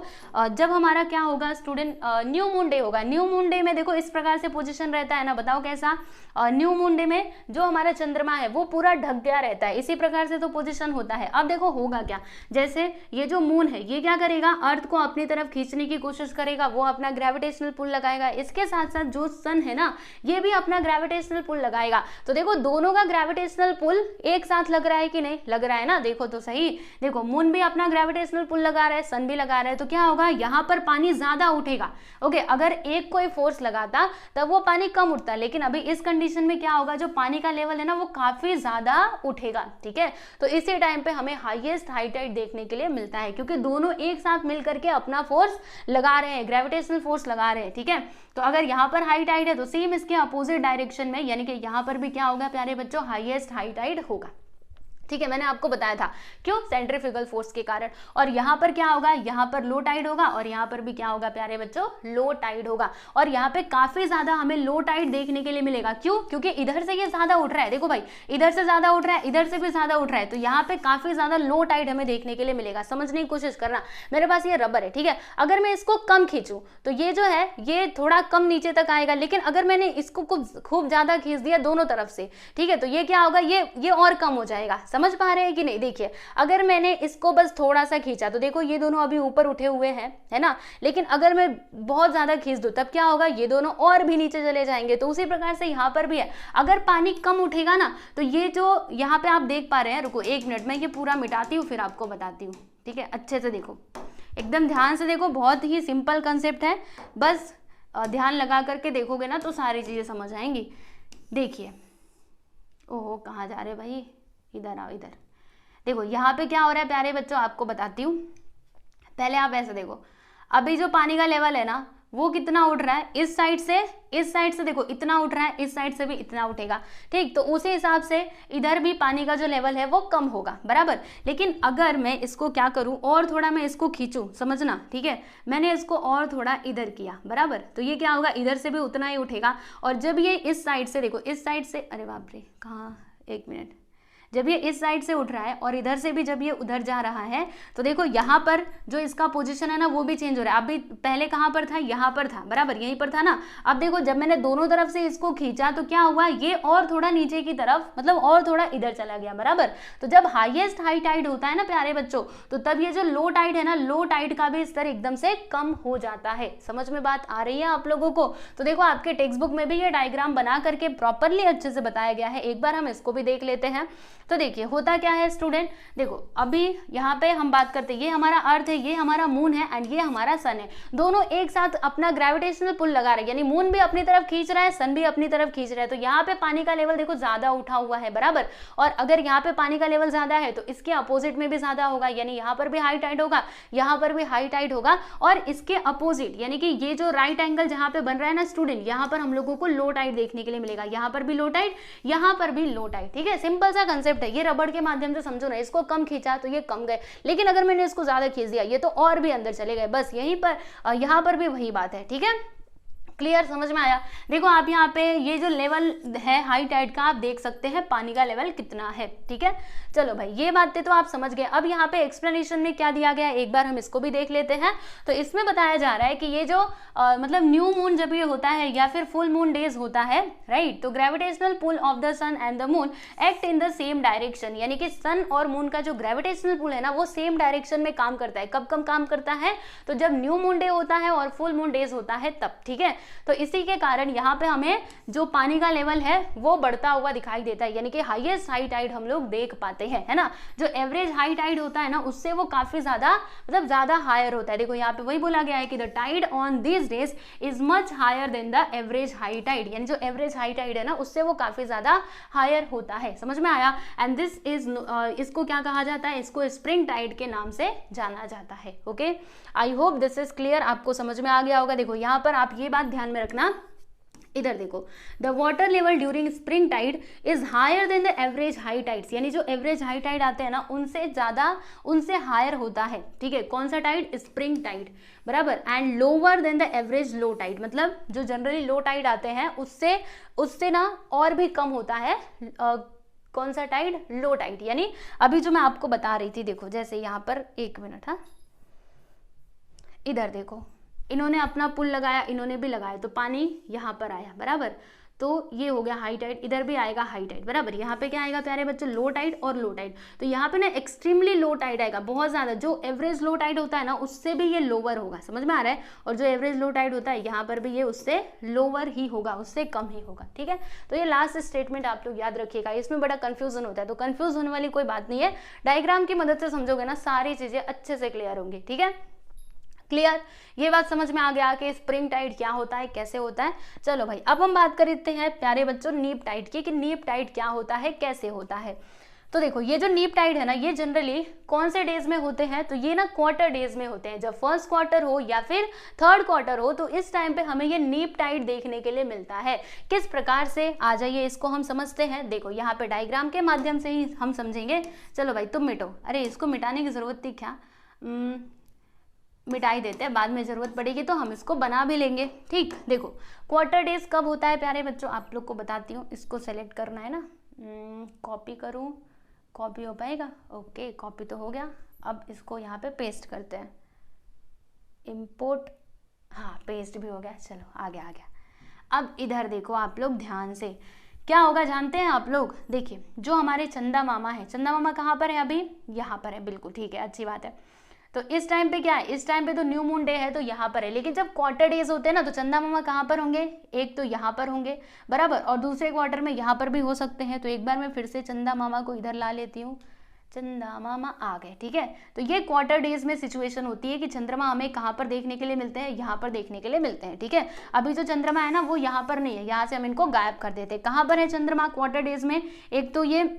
जब हमारा क्या होगा स्टूडेंट, न्यू मून डे होगा, न्यू मून डे में देखो इस प्रकार से पोजीशन रहता है ना, बताओ कैसा, न्यू मून डे में जो हमारा चंद्रमा है वो पूरा ढक गया रहता है, इसी प्रकार से तो पोजीशन होता है। अब देखो होगा क्या, जैसे ये जो मून है ये क्या करेगा, अर्थ को अपनी तरफ खींचने की कोशिश करेगा, वो अपना ग्रेविटेशनल पुल लगाएगा, इसके साथ साथ जो सन है ना ये भी अपना ग्रेविटेशनल पुल लगाएगा। तो देखो दोनों का ग्रेविटेशनल पुल एक साथ लग रहा है कि नहीं, लग रहा है ना, देखो तो सही, देखो मून भी अपना ग्रेविटेशनल पुल लगा रहा है, सन भी लगा रहा है, तो क्या होगा यहाँ पर पानी ज्यादा उठेगा। ओके, अगर एक कोई फोर्स लगाता तब वो पानी कम उठता, लेकिन अभी इस कंडीशन में क्या होगा, जो पानी का लेवल है ना वो काफी ज्यादा उठेगा, ठीक है। तो इसी टाइम पे हमें हाईएस्ट हाई टाइड देखने के लिए मिलता है, क्योंकि दोनों एक साथ मिलकर के अपना फोर्स लगा रहे हैं, ग्रेविटेशनल फोर्स लगा रहे हैं, ठीक है। तो अगर यहाँ पर हाई टाइड है तो सेम इसके अपोजिट डायरेक्शन में, यानी कि यहाँ पर भी क्या होगा प्यारे बच्चों, हाईएस्ट हाई टाइड होगा, ठीक है। मैंने आपको बताया था क्यों, सेंट्रीफ्यूगल फोर्स के कारण। और यहाँ पर क्या होगा, यहाँ पर लो टाइड होगा और यहाँ पर भी क्या होगा प्यारे बच्चों, लो टाइड होगा। और यहाँ पे काफी ज्यादा हमें लो टाइड देखने के लिए मिलेगा, क्यों, क्योंकि इधर से ये ज्यादा उठ रहा है, देखो भाई इधर से ज्यादा उठ रहा है, इधर से भी ज्यादा उठ रहा है, तो यहाँ पे काफी ज्यादा लो टाइड हमें देखने के लिए मिलेगा। समझने की कोशिश करना, मेरे पास ये रबर है, ठीक है, अगर मैं इसको कम खींचूं तो ये जो है ये थोड़ा कम नीचे तक आएगा, लेकिन अगर मैंने इसको खूब ज्यादा खींच दिया दोनों तरफ से, ठीक है, तो ये क्या होगा, ये और कम हो जाएगा। समझ पा रहे हैं कि नहीं, देखिए अगर मैंने इसको बस थोड़ा सा खींचा तो देखो ये दोनों अभी ऊपर उठे हुए हैं, है ना, लेकिन अगर मैं बहुत ज्यादा खींच दूं तब क्या होगा, ये दोनों और भी नीचे चले जाएंगे। तो उसी प्रकार से यहाँ पर भी है, अगर पानी कम उठेगा ना तो ये जो यहाँ पे आप देख पा रहे हैं, रुको एक मिनट मैं ये पूरा मिटाती हूँ फिर आपको बताती हूँ, ठीक है, अच्छे से देखो, एकदम ध्यान से देखो, बहुत ही सिंपल कंसेप्ट है, बस ध्यान लगा करके देखोगे ना तो सारी चीजें समझ आएंगी। देखिए, ओहो कहाँ जा रहे भाई, इधर आओ, इधर देखो, यहाँ पे क्या हो रहा है प्यारे बच्चों, आपको बताती हूँ। पहले आप ऐसे देखो, अभी जो पानी का लेवल है ना वो कितना उठ रहा है, इस साइड से देखो इतना उठ रहा है, इस साइड से भी इतना उठेगा, ठीक। तो उसी हिसाब से इधर भी पानी का जो लेवल है वो कम होगा, बराबर। लेकिन अगर मैं इसको क्या करूं, और थोड़ा मैं इसको खींचूं, समझना, ठीक है, मैंने इसको और थोड़ा इधर किया, बराबर, तो ये क्या होगा, इधर से भी उतना ही उठेगा। और जब ये इस साइड से देखो, इस साइड से, अरे बाप रे कहाँ, एक मिनट, जब ये इस साइड से उठ रहा है और इधर से भी जब ये उधर जा रहा है तो देखो यहाँ पर जो इसका पोजीशन है ना वो भी चेंज हो रहा है। अभी पहले कहाँ पर था, यहाँ पर था, बराबर, यहीं पर था ना। अब देखो जब मैंने दोनों तरफ से इसको खींचा तो क्या हुआ, ये और थोड़ा नीचे की तरफ, मतलब और थोड़ा इधर चला गया, बराबर। तो जब हाईएस्ट हाई टाइड होता है ना प्यारे बच्चों, तो तब ये जो लो टाइड है ना, लो टाइड का भी स्तर एकदम से कम हो जाता है। समझ में बात आ रही है आप लोगों को? तो देखो आपके टेक्स्ट बुक में भी ये डायग्राम बना करके प्रॉपरली अच्छे से बताया गया है, एक बार हम इसको भी देख लेते हैं। तो देखिए होता क्या है स्टूडेंट, देखो अभी यहाँ पे हम बात करते हैं, ये हमारा अर्थ है, ये हमारा मून है एंड ये हमारा सन है, दोनों एक साथ अपना ग्रेविटेशनल पुल लगा रहे हैं, यानी मून भी अपनी तरफ खींच रहा है, सन भी अपनी तरफ खींच रहा है। तो यहाँ पे पानी का लेवल देखो ज्यादा उठा हुआ है, बराबर। और अगर यहाँ पे पानी का लेवल ज्यादा है तो इसके अपोजिट में भी ज्यादा होगा, यानी यहाँ पर भी हाई टाइड होगा, यहाँ पर भी हाई टाइड होगा। और इसके अपोजिट यानी कि ये जो राइट एंगल जहाँ पे बन रहा है ना स्टूडेंट, यहाँ पर हम लोगों को लो टाइड देखने के लिए मिलेगा, यहाँ पर भी लो टाइड, यहाँ पर भी लो टाइड, ठीक है। सिंपल सा कंसेप्ट है, ये रबड़ के माध्यम से समझो ना, इसको कम खींचा तो ये कम गए, लेकिन अगर मैंने इसको ज्यादा खींच दिया ये तो और भी अंदर चले गए। बस यहीं पर यहाँ पर भी वही बात है, ठीक है, क्लियर, समझ में आया? देखो आप यहाँ पे ये जो लेवल है हाई टाइड का, आप देख सकते हैं पानी का लेवल कितना है, ठीक है। चलो भाई ये बातें तो आप समझ गए। अब यहाँ पे एक्सप्लेनेशन में क्या दिया गया है एक बार हम इसको भी देख लेते हैं। तो इसमें बताया जा रहा है कि ये जो मतलब न्यू मून जब ये होता है या फिर फुल मून डेज होता है, राइट, तो gravitational pull of the sun and the moon act in the same direction, यानी कि सन और मून का जो ग्रेविटेशनल पुल है ना वो सेम डायरेक्शन में काम करता है। कब कम काम करता है? तो जब न्यू मून डे होता है और फुल मून डेज होता है तब, ठीक है। तो इसी के कारण यहाँ पे हमें जो पानी का लेवल है वो बढ़ता हुआ दिखाई देता है, यानी कि हाईएस्ट हाई टाइड हम लोग देख पाते हैं, है ना। जो एवरेज हाई टाइड होता है ना उससे वो काफी ज्यादा मतलब ज्यादा हायर होता है। देखो यहाँ पे वही बोला गया है कि the tide on this days is much higher than the average high tide, यानी जो एवरेज हाई टाइड है ना उससे वो काफी ज्यादा हायर होता है। समझ में आया। एंड दिस इज इसको क्या कहा जाता है, इसको स्प्रिंग टाइड के नाम से जाना जाता है। Okay, I hope this is clear, आपको समझ में आ गया होगा। देखो यहाँ पर आप ये बात ध्यान में रखना, इधर देखो, the water level during spring tide is higher than the average high tides, यानी जो एवरेज हाई टाइड आते हैं ना उनसे ज्यादा उनसे हायर होता है, ठीक है। कौन सा टाइड, स्प्रिंग टाइड, बराबर। And lower than the average low tide, मतलब जो जनरली लो टाइड आते हैं उससे ना और भी कम होता है कौन सा टाइड, लो टाइड। यानी अभी जो मैं आपको बता रही थी, देखो जैसे यहाँ पर, एक मिनट, हाँ इधर देखो, इन्होंने अपना पुल लगाया, इन्होंने भी लगाया, तो पानी यहाँ पर आया, बराबर। तो ये हो गया हाई टाइड, इधर भी आएगा हाई टाइड, बराबर। यहाँ पे क्या आएगा प्यारे बच्चों, लो टाइड और लो टाइड। तो यहाँ पे ना एक्सट्रीमली लो टाइड आएगा, बहुत ज्यादा। जो एवरेज लो टाइड होता है ना उससे भी ये लोअर होगा, समझ में आ रहा है। और जो एवरेज लो टाइड होता है यहाँ पर भी ये उससे लोअर ही होगा, उससे कम ही होगा, ठीक है। तो ये लास्ट स्टेटमेंट आप लोग याद रखिएगा, इसमें बड़ा कंफ्यूजन होता है, तो कंफ्यूज होने वाली कोई बात नहीं है। डायग्राम की मदद से समझोगे ना सारी चीजें अच्छे से क्लियर होंगी, ठीक है। क्लियर, ये बात समझ में आ गया कि स्प्रिंग टाइड क्या होता है, कैसे होता है। चलो भाई, अब हम बात करते हैं प्यारे बच्चों नीप टाइड की, कि नीप टाइड क्या होता है, कैसे होता है। तो देखो ये जो नीप टाइड है ना, ये जनरली कौन से डेज में होते हैं, तो ये ना क्वार्टर डेज में होते हैं। जब फर्स्ट क्वार्टर हो या फिर थर्ड क्वार्टर हो तो इस टाइम पे हमें ये नीप टाइड देखने के लिए मिलता है। किस प्रकार से, आ जाइए इसको हम समझते हैं। देखो यहाँ पे डायग्राम के माध्यम से ही हम समझेंगे। चलो भाई तुम मिटो, अरे इसको मिटाने की जरूरत थी क्या, मिटाई देते हैं, बाद में जरूरत पड़ेगी तो हम इसको बना भी लेंगे, ठीक। देखो क्वार्टर डेज कब होता है प्यारे बच्चों, आप लोग को बताती हूँ। इसको सेलेक्ट करना है ना, कॉपी करूँ, कॉपी हो पाएगा, ओके कॉपी तो हो गया। अब इसको यहाँ पे पेस्ट करते हैं, इंपोर्ट, हाँ पेस्ट भी हो गया, चलो आ गया आ गया। अब इधर देखो आप लोग ध्यान से, क्या होगा जानते हैं आप लोग। देखिए जो हमारे चंदा मामा है, चंदा मामा कहाँ पर है, अभी यहाँ पर है, बिल्कुल ठीक है, अच्छी बात है। तो इस टाइम पे क्या है, इस टाइम पे तो न्यू मून डे है तो यहाँ पर है, लेकिन जब क्वार्टर डेज होते हैं ना तो चंदा मामा कहाँ पर होंगे, एक तो यहाँ पर होंगे, बराबर, और दूसरे क्वार्टर में यहाँ पर भी हो सकते हैं। तो एक बार मैं फिर से चंदा मामा को इधर ला लेती हूँ, चंदा मामा आ गए, ठीक है। तो ये क्वार्टर डेज में सिचुएशन होती है कि चंद्रमा हमें कहाँ पर देखने के लिए मिलते हैं, यहाँ पर देखने के लिए मिलते हैं, ठीक है। अभी जो चंद्रमा है ना वो यहाँ पर नहीं है, यहाँ से हम इनको गायब कर देते हैं। कहाँ पर है चंद्रमा क्वार्टर डेज में, एक तो ये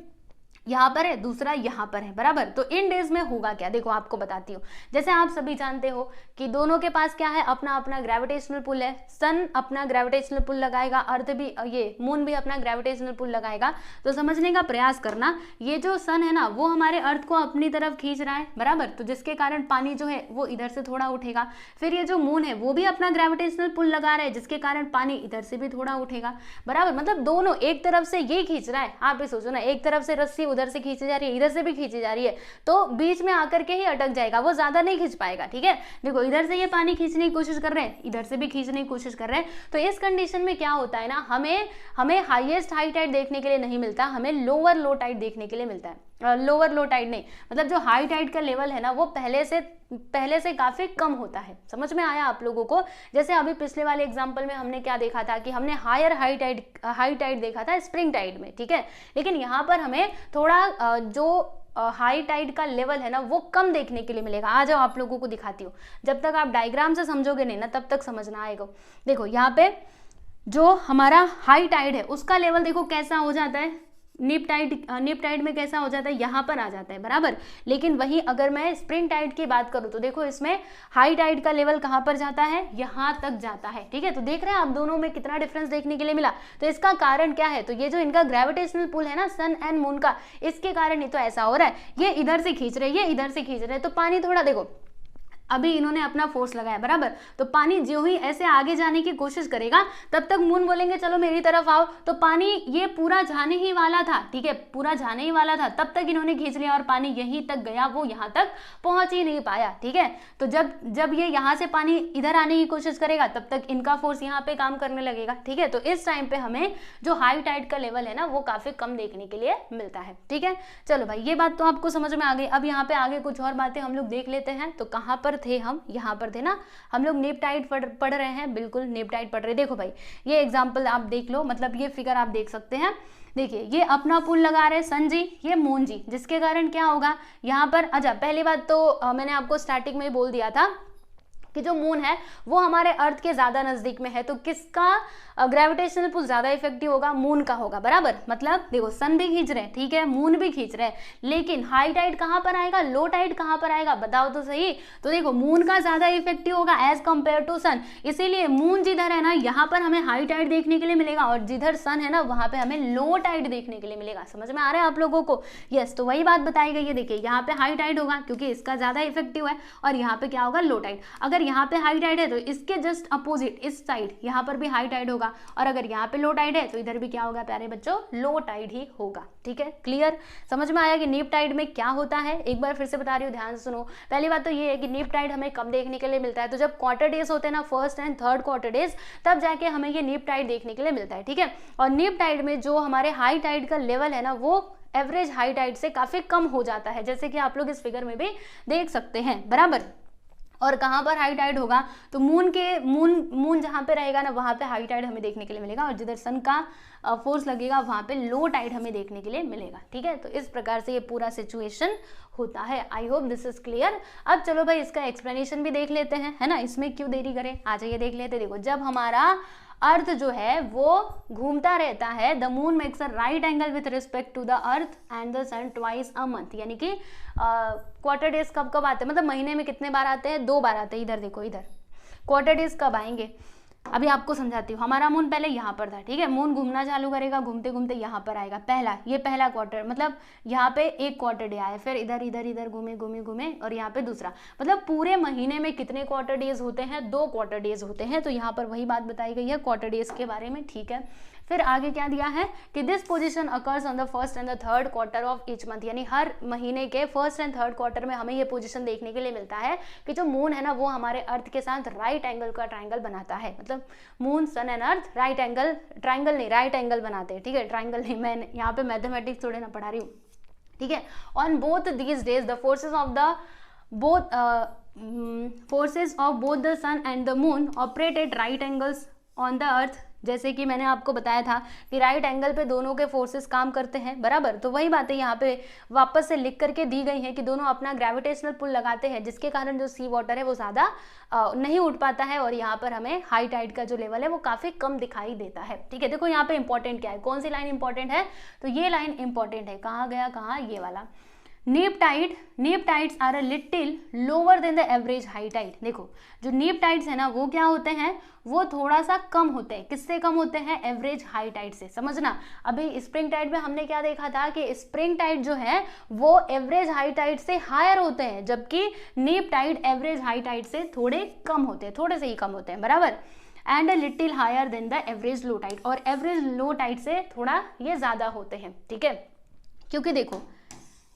यहाँ पर है, दूसरा यहाँ पर है, बराबर। तो इन डेज में होगा क्या, देखो आपको बताती हूँ। जैसे आप सभी जानते हो कि दोनों के पास क्या है, अपना अपना ग्रेविटेशनल पुल है। सन अपना ग्रेविटेशनल पुल लगाएगा, अर्थ भी, ये मून भी अपना ग्रेविटेशनल पुल लगाएगा। तो समझने का प्रयास करना, ये जो सन है ना वो हमारे अर्थ को अपनी तरफ खींच रहा है, बराबर। तो जिसके कारण पानी जो है वो इधर से थोड़ा उठेगा। फिर ये जो मून है वो भी अपना ग्रेविटेशनल पुल लगा रहा है, जिसके कारण पानी इधर से भी थोड़ा उठेगा, बराबर। मतलब दोनों, एक तरफ से ये खींच रहा है, आप भी सोचो ना, एक तरफ से रस्सी उधर से खींची जा रही है, इधर से भी खींची जा रही है, तो बीच में आकर के ही अटक जाएगा, वो ज्यादा नहीं खींच पाएगा, ठीक है। देखो इधर से ये पानी खींचने की कोशिश कर रहे हैं, इधर से भी खींचने की कोशिश कर रहे हैं। तो इस कंडीशन में क्या होता है ना, हमें हाईएस्ट हाई टाइड देखने के लिए नहीं मिलता, हमें लोअर लो टाइड देखने के लिए मिलता है। लोअर लो टाइड नहीं, मतलब जो हाई टाइड का लेवल है ना वो पहले से काफी कम होता है। समझ में आया आप लोगों को। जैसे अभी पिछले वाले एग्जांपल में हमने क्या देखा था कि हमने हायर हाई टाइड देखा था स्प्रिंग टाइड में, ठीक है। लेकिन यहाँ पर हमें थोड़ा जो हाई टाइड का लेवल है ना वो कम देखने के लिए मिलेगा। आ जाओ आप लोगों को दिखाती हूँ, जब तक आप डायग्राम से समझोगे नहीं ना तब तक समझना आएगा। देखो यहाँ पे जो हमारा हाई टाइड है उसका लेवल देखो कैसा हो जाता है, नीप टाइड में कैसा हो जाता है, यहाँ पर आ जाता है, बराबर। लेकिन वहीं अगर मैं स्प्रिंग टाइड की बात करूँ तो देखो इसमें हाई टाइड का लेवल कहाँ पर जाता है, यहाँ तक जाता है, ठीक है। तो देख रहे हैं आप दोनों में कितना डिफरेंस देखने के लिए मिला। तो इसका कारण क्या है, तो ये जो इनका ग्रेविटेशनल पुल है ना सन एंड मून का, इसके कारण ही तो ऐसा हो रहा है। ये इधर से खींच रहे हैं, ये इधर से खींच रहे हैं, तो पानी थोड़ा, देखो अभी इन्होंने अपना फोर्स लगाया, बराबर। तो पानी जो ही ऐसे आगे जाने की कोशिश करेगा तब तक मून बोलेंगे चलो मेरी तरफ आओ, तो पानी ये पूरा जाने ही वाला था, ठीक है, पूरा जाने ही वाला था, तब तक इन्होंने खींच लिया और पानी यहीं तक गया, वो यहाँ तक पहुंच ही नहीं पाया, ठीक है। तो जब ये यहाँ से पानी इधर आने की कोशिश करेगा तब तक इनका फोर्स यहाँ पे काम करने लगेगा, ठीक है। तो इस टाइम पे हमें जो हाई टाइड का लेवल है ना वो काफी कम देखने के लिए मिलता है, ठीक है। चलो भाई ये बात तो आपको समझ में आ गई। अब यहाँ पे आगे कुछ और बातें हम लोग देख लेते हैं। तो कहाँ पर पर थे हम, यहाँ पर थे ना, हम लोग नीप टाइड पढ़ रहे हैं, बिल्कुल नीप टाइड पढ़ रहे हैं। देखो भाई ये एग्जाम्पल आप देख लो, मतलब ये फिगर आप देख सकते हैं। देखिए ये अपना पुल लगा रहे सन जी, ये मून जी, जिसके कारण क्या होगा यहाँ पर। अच्छा पहली बात तो मैंने आपको स्टार्टिंग में ही बोल दिया था कि जो मून है वो हमारे अर्थ के ज्यादा नजदीक में है, तो किसका ग्रेविटेशनल पुल ज्यादा इफेक्टिव होगा, मून का होगा, बराबर। मतलब देखो सन भी खींच रहे हैं, ठीक है, मून भी खींच रहे हैं, लेकिन हाई टाइड कहां पर आएगा, लो टाइड कहां पर आएगा, बताओ तो सही। तो देखो मून का ज्यादा इफेक्टिव होगा एज कंपेयर टू सन, इसीलिए मून जिधर है ना यहाँ पर हमें हाई टाइड देखने के लिए मिलेगा, और जिधर सन है ना वहां पे हमें लो टाइड देखने के लिए मिलेगा। समझ में आ रहा है आप लोगों को? यस, तो वही बात बताई गई है। देखिए यहाँ पे हाई टाइड होगा क्योंकि इसका ज्यादा इफेक्टिव है, और यहाँ पे क्या होगा, लो टाइड। अगर यहाँ पे हाई टाइड है तो इसके जस्ट अपोजिट इस साइड यहाँ पर भी हाई टाइड होगा, और अगर यहाँ पे लो टाइड है तो इधर भी क्या होगा प्यारे बच्चों, लो टाइड ही होगा। ठीक है, क्लियर, समझ में आया कि नीप टाइड में क्या होता है? एक बार फिर से बता रही हूँ, ध्यान से सुनो। पहली बात तो ये है कि नीप टाइड हमें कब देखने के लिए मिलता है, तो जब क्वार्टर डेज होते हैं ना, first and third quarter days, तब जाके हमें ये नीप टाइड देखने के लिए मिलता है। ठीक है, और नीप टाइड में जो हमारे हाई टाइड का लेवल है ना वो एवरेज हाई टाइड से काफी कम हो जाता है, जैसे कि आप लोग इस फिगर में भी देख सकते हैं, बराबर। और कहाँ पर हाई टाइड होगा, तो मून जहाँ पे रहेगा ना वहाँ पे हाई टाइड हमें देखने के लिए मिलेगा, और जिधर सन का फोर्स लगेगा वहाँ पे लो टाइड हमें देखने के लिए मिलेगा। ठीक है, तो इस प्रकार से ये पूरा सिचुएशन होता है। I hope this is clear. अब चलो भाई इसका एक्सप्लेनेशन भी देख लेते हैं, है ना, इसमें क्यों देरी करें, आ जाइए देख लेते। देखो जब हमारा अर्थ जो है वो घूमता रहता है, the moon makes a right angle with respect to the earth and the sun twice a month, यानी कि क्वार्टर डेज कब कब आते हैं, मतलब महीने में कितने बार आते हैं, 2 बार आते हैं। इधर देखो, इधर क्वार्टर डेज कब आएंगे, अभी आपको समझाती हूँ। हमारा मून पहले यहाँ पर था, ठीक है, मून घूमना चालू करेगा, घूमते घूमते यहाँ पर आएगा, पहला क्वार्टर, मतलब यहाँ पे एक क्वार्टर डे आया, फिर इधर इधर इधर घूमे घूमे घूमे, और यहाँ पे दूसरा, मतलब पूरे महीने में कितने क्वार्टर डेज होते हैं, 2 क्वार्टर डेज होते हैं। तो यहाँ पर वही बात बताई गई है क्वार्टर डेज के बारे में। ठीक है, फिर आगे क्या दिया है कि this position occurs on the first and the third quarter of each month, यानी हर महीने के फर्स्ट एंड थर्ड क्वार्टर में हमें ये पोजीशन देखने के लिए मिलता है कि जो मून है ना वो हमारे अर्थ के साथ राइट एंगल का ट्राइंगल बनाता है। मतलब moon sun and earth right angle, triangle नहीं, राइट एंगल बनाते हैं। ठीक है, ट्राइंगल नहीं, मैं यहाँ पे मैथमेटिक्स थोड़े ना पढ़ा रही हूँ। ठीक है, on both these days the forces of both the sun and the moon operate at right angles on the earth, जैसे कि मैंने आपको बताया था कि राइट एंगल पे दोनों के फोर्सेस काम करते हैं, बराबर। तो वही बातें यहाँ पे वापस से लिख करके दी गई हैं कि दोनों अपना ग्रेविटेशनल पुल लगाते हैं, जिसके कारण जो सी वाटर है वो ज़्यादा नहीं उठ पाता है, और यहाँ पर हमें हाई टाइड का जो लेवल है वो काफ़ी कम दिखाई देता है। ठीक है, देखो यहाँ पे इंपॉर्टेंट क्या है, कौन सी लाइन इंपॉर्टेंट है, तो ये लाइन इंपॉर्टेंट है। कहाँ गया, कहाँ, ये वाला, neap tides are a little lower than the average high tide. देखो जो नीप टाइड्स है ना वो क्या होते हैं, वो थोड़ा सा कम होते हैं, किससे कम होते हैं, एवरेज हाई टाइड से। समझना, अभी स्प्रिंग टाइड में हमने क्या देखा था कि स्प्रिंग टाइड जो है वो एवरेज हाई टाइड से हायर होते हैं, जबकि नीप टाइड एवरेज हाई टाइड से थोड़े कम होते हैं, थोड़े से ही कम होते हैं, बराबर। And a little higher than the average low tide, और एवरेज लो टाइड से थोड़ा ये ज्यादा होते हैं। ठीक है, क्योंकि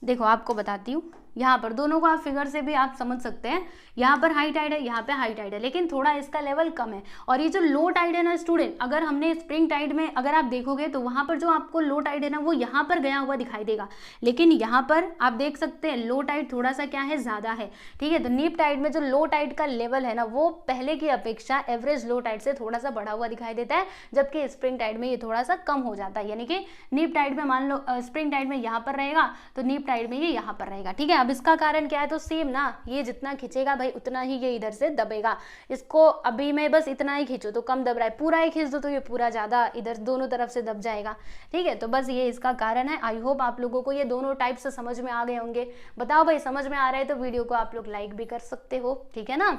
देखो आपको बताती हूँ, यहाँ पर दोनों को आप फिगर से भी आप समझ सकते हैं, यहाँ पर हाई टाइड है, यहाँ पे हाई टाइड है, लेकिन थोड़ा इसका लेवल कम है। और ये जो लो टाइड है ना स्टूडेंट, अगर हमने स्प्रिंग टाइड में अगर आप देखोगे तो वहाँ पर जो आपको लो टाइड है ना वो यहाँ पर गया हुआ दिखाई देगा, लेकिन यहाँ पर आप देख सकते हैं लो टाइड थोड़ा सा क्या है, ज़्यादा है। ठीक है, तो नीप टाइड में जो लो टाइड का लेवल है ना वो पहले की अपेक्षा एवरेज लो टाइड से थोड़ा सा बढ़ा हुआ दिखाई देता है, जबकि स्प्रिंग टाइड में ये थोड़ा सा कम हो जाता है। यानी कि नीप टाइड में मान लो स्प्रिंग टाइड में यहाँ पर रहेगा तो नीप टाइड में ये यहाँ पर रहेगा। ठीक है, अब इसका कारण क्या है, तो सेम ना, ये जितना खींचेगा भाई उतना ही ये इधर से दबेगा। इसको अभी मैं बस इतना ही खींचो तो कम दब रहा है, पूरा ही खींच दो तो ये पूरा ज्यादा इधर दोनों तरफ से दब जाएगा। ठीक है, तो बस ये इसका कारण है। आई होप आप लोगों को ये दोनों टाइप से समझ में आ गए होंगे। बताओ भाई समझ में आ रहा है तो वीडियो को आप लोग लाइक भी कर सकते हो, ठीक है ना,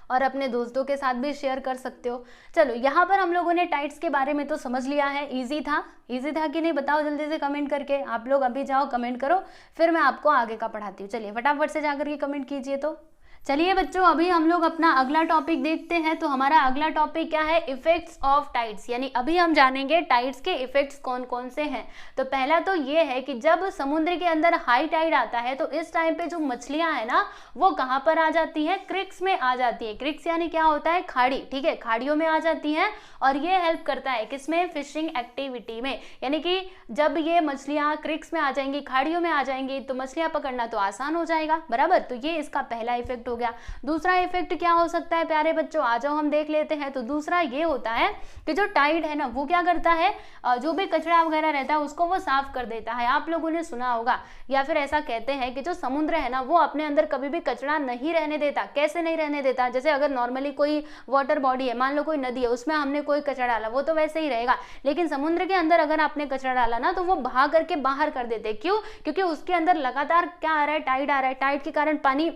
और अपने दोस्तों के साथ भी शेयर कर सकते हो। चलो यहाँ पर हम लोगों ने टाइट्स के बारे में तो समझ लिया है। इजी था कि नहीं, बताओ जल्दी से कमेंट करके। आप लोग अभी जाओ कमेंट करो, फिर मैं आपको आगे का पढ़ाती हूँ। चलिए फटाफट से जाकर के कमेंट कीजिए। तो चलिए बच्चों, अभी हम लोग अपना अगला टॉपिक देखते हैं। तो हमारा अगला टॉपिक क्या है, इफेक्ट्स ऑफ टाइड्स, यानी अभी हम जानेंगे टाइड्स के इफेक्ट्स कौन कौन से हैं। तो पहला तो ये है कि जब समुद्र के अंदर हाई टाइड आता है तो इस टाइम पे जो मछलियां है ना वो कहाँ पर आ जाती हैं, क्रिक्स में आ जाती है। क्रिक्स यानी क्या होता है, खाड़ी। ठीक है, खाड़ियों में आ जाती हैं, और ये हेल्प करता है किसमें, फिशिंग एक्टिविटी में। यानी कि जब ये मछलियां क्रिक्स में आ जाएंगी, खाड़ियों में आ जाएंगी, तो मछलियां पकड़ना तो आसान हो जाएगा, बराबर। तो ये इसका पहला इफेक्ट इफेक्ट हो गया। दूसरा इफेक्ट क्या हो सकता है प्यारे बच्चों, आ जाओ हम देख लेते हैं। तो दूसरा ये होता है कि जो टाइड है ना वो क्या करता है, जो भी कचरा वगैरह रहता है उसको वो साफ कर देता है। आप लोगों ने सुना होगा या फिर ऐसा कहते हैं कि जो समुद्र है ना वो अपने अंदर कभी भी कचरा नहीं रहने देता। कैसे नहीं रहने देता, जैसे अगर नॉर्मली कोई वाटर बॉडी है, मान लो कोई नदी है, उसमें हमने कोई कचरा डाला वो तो वैसे ही रहेगा, लेकिन समुद्र के अंदर अगर आपने कचरा डाला ना तो वो बहा करके बाहर कर देते। क्यों? क्योंकि उसके अंदर लगातार क्या आ रहा है, टाइड आ रहा है। टाइड के कारण पानी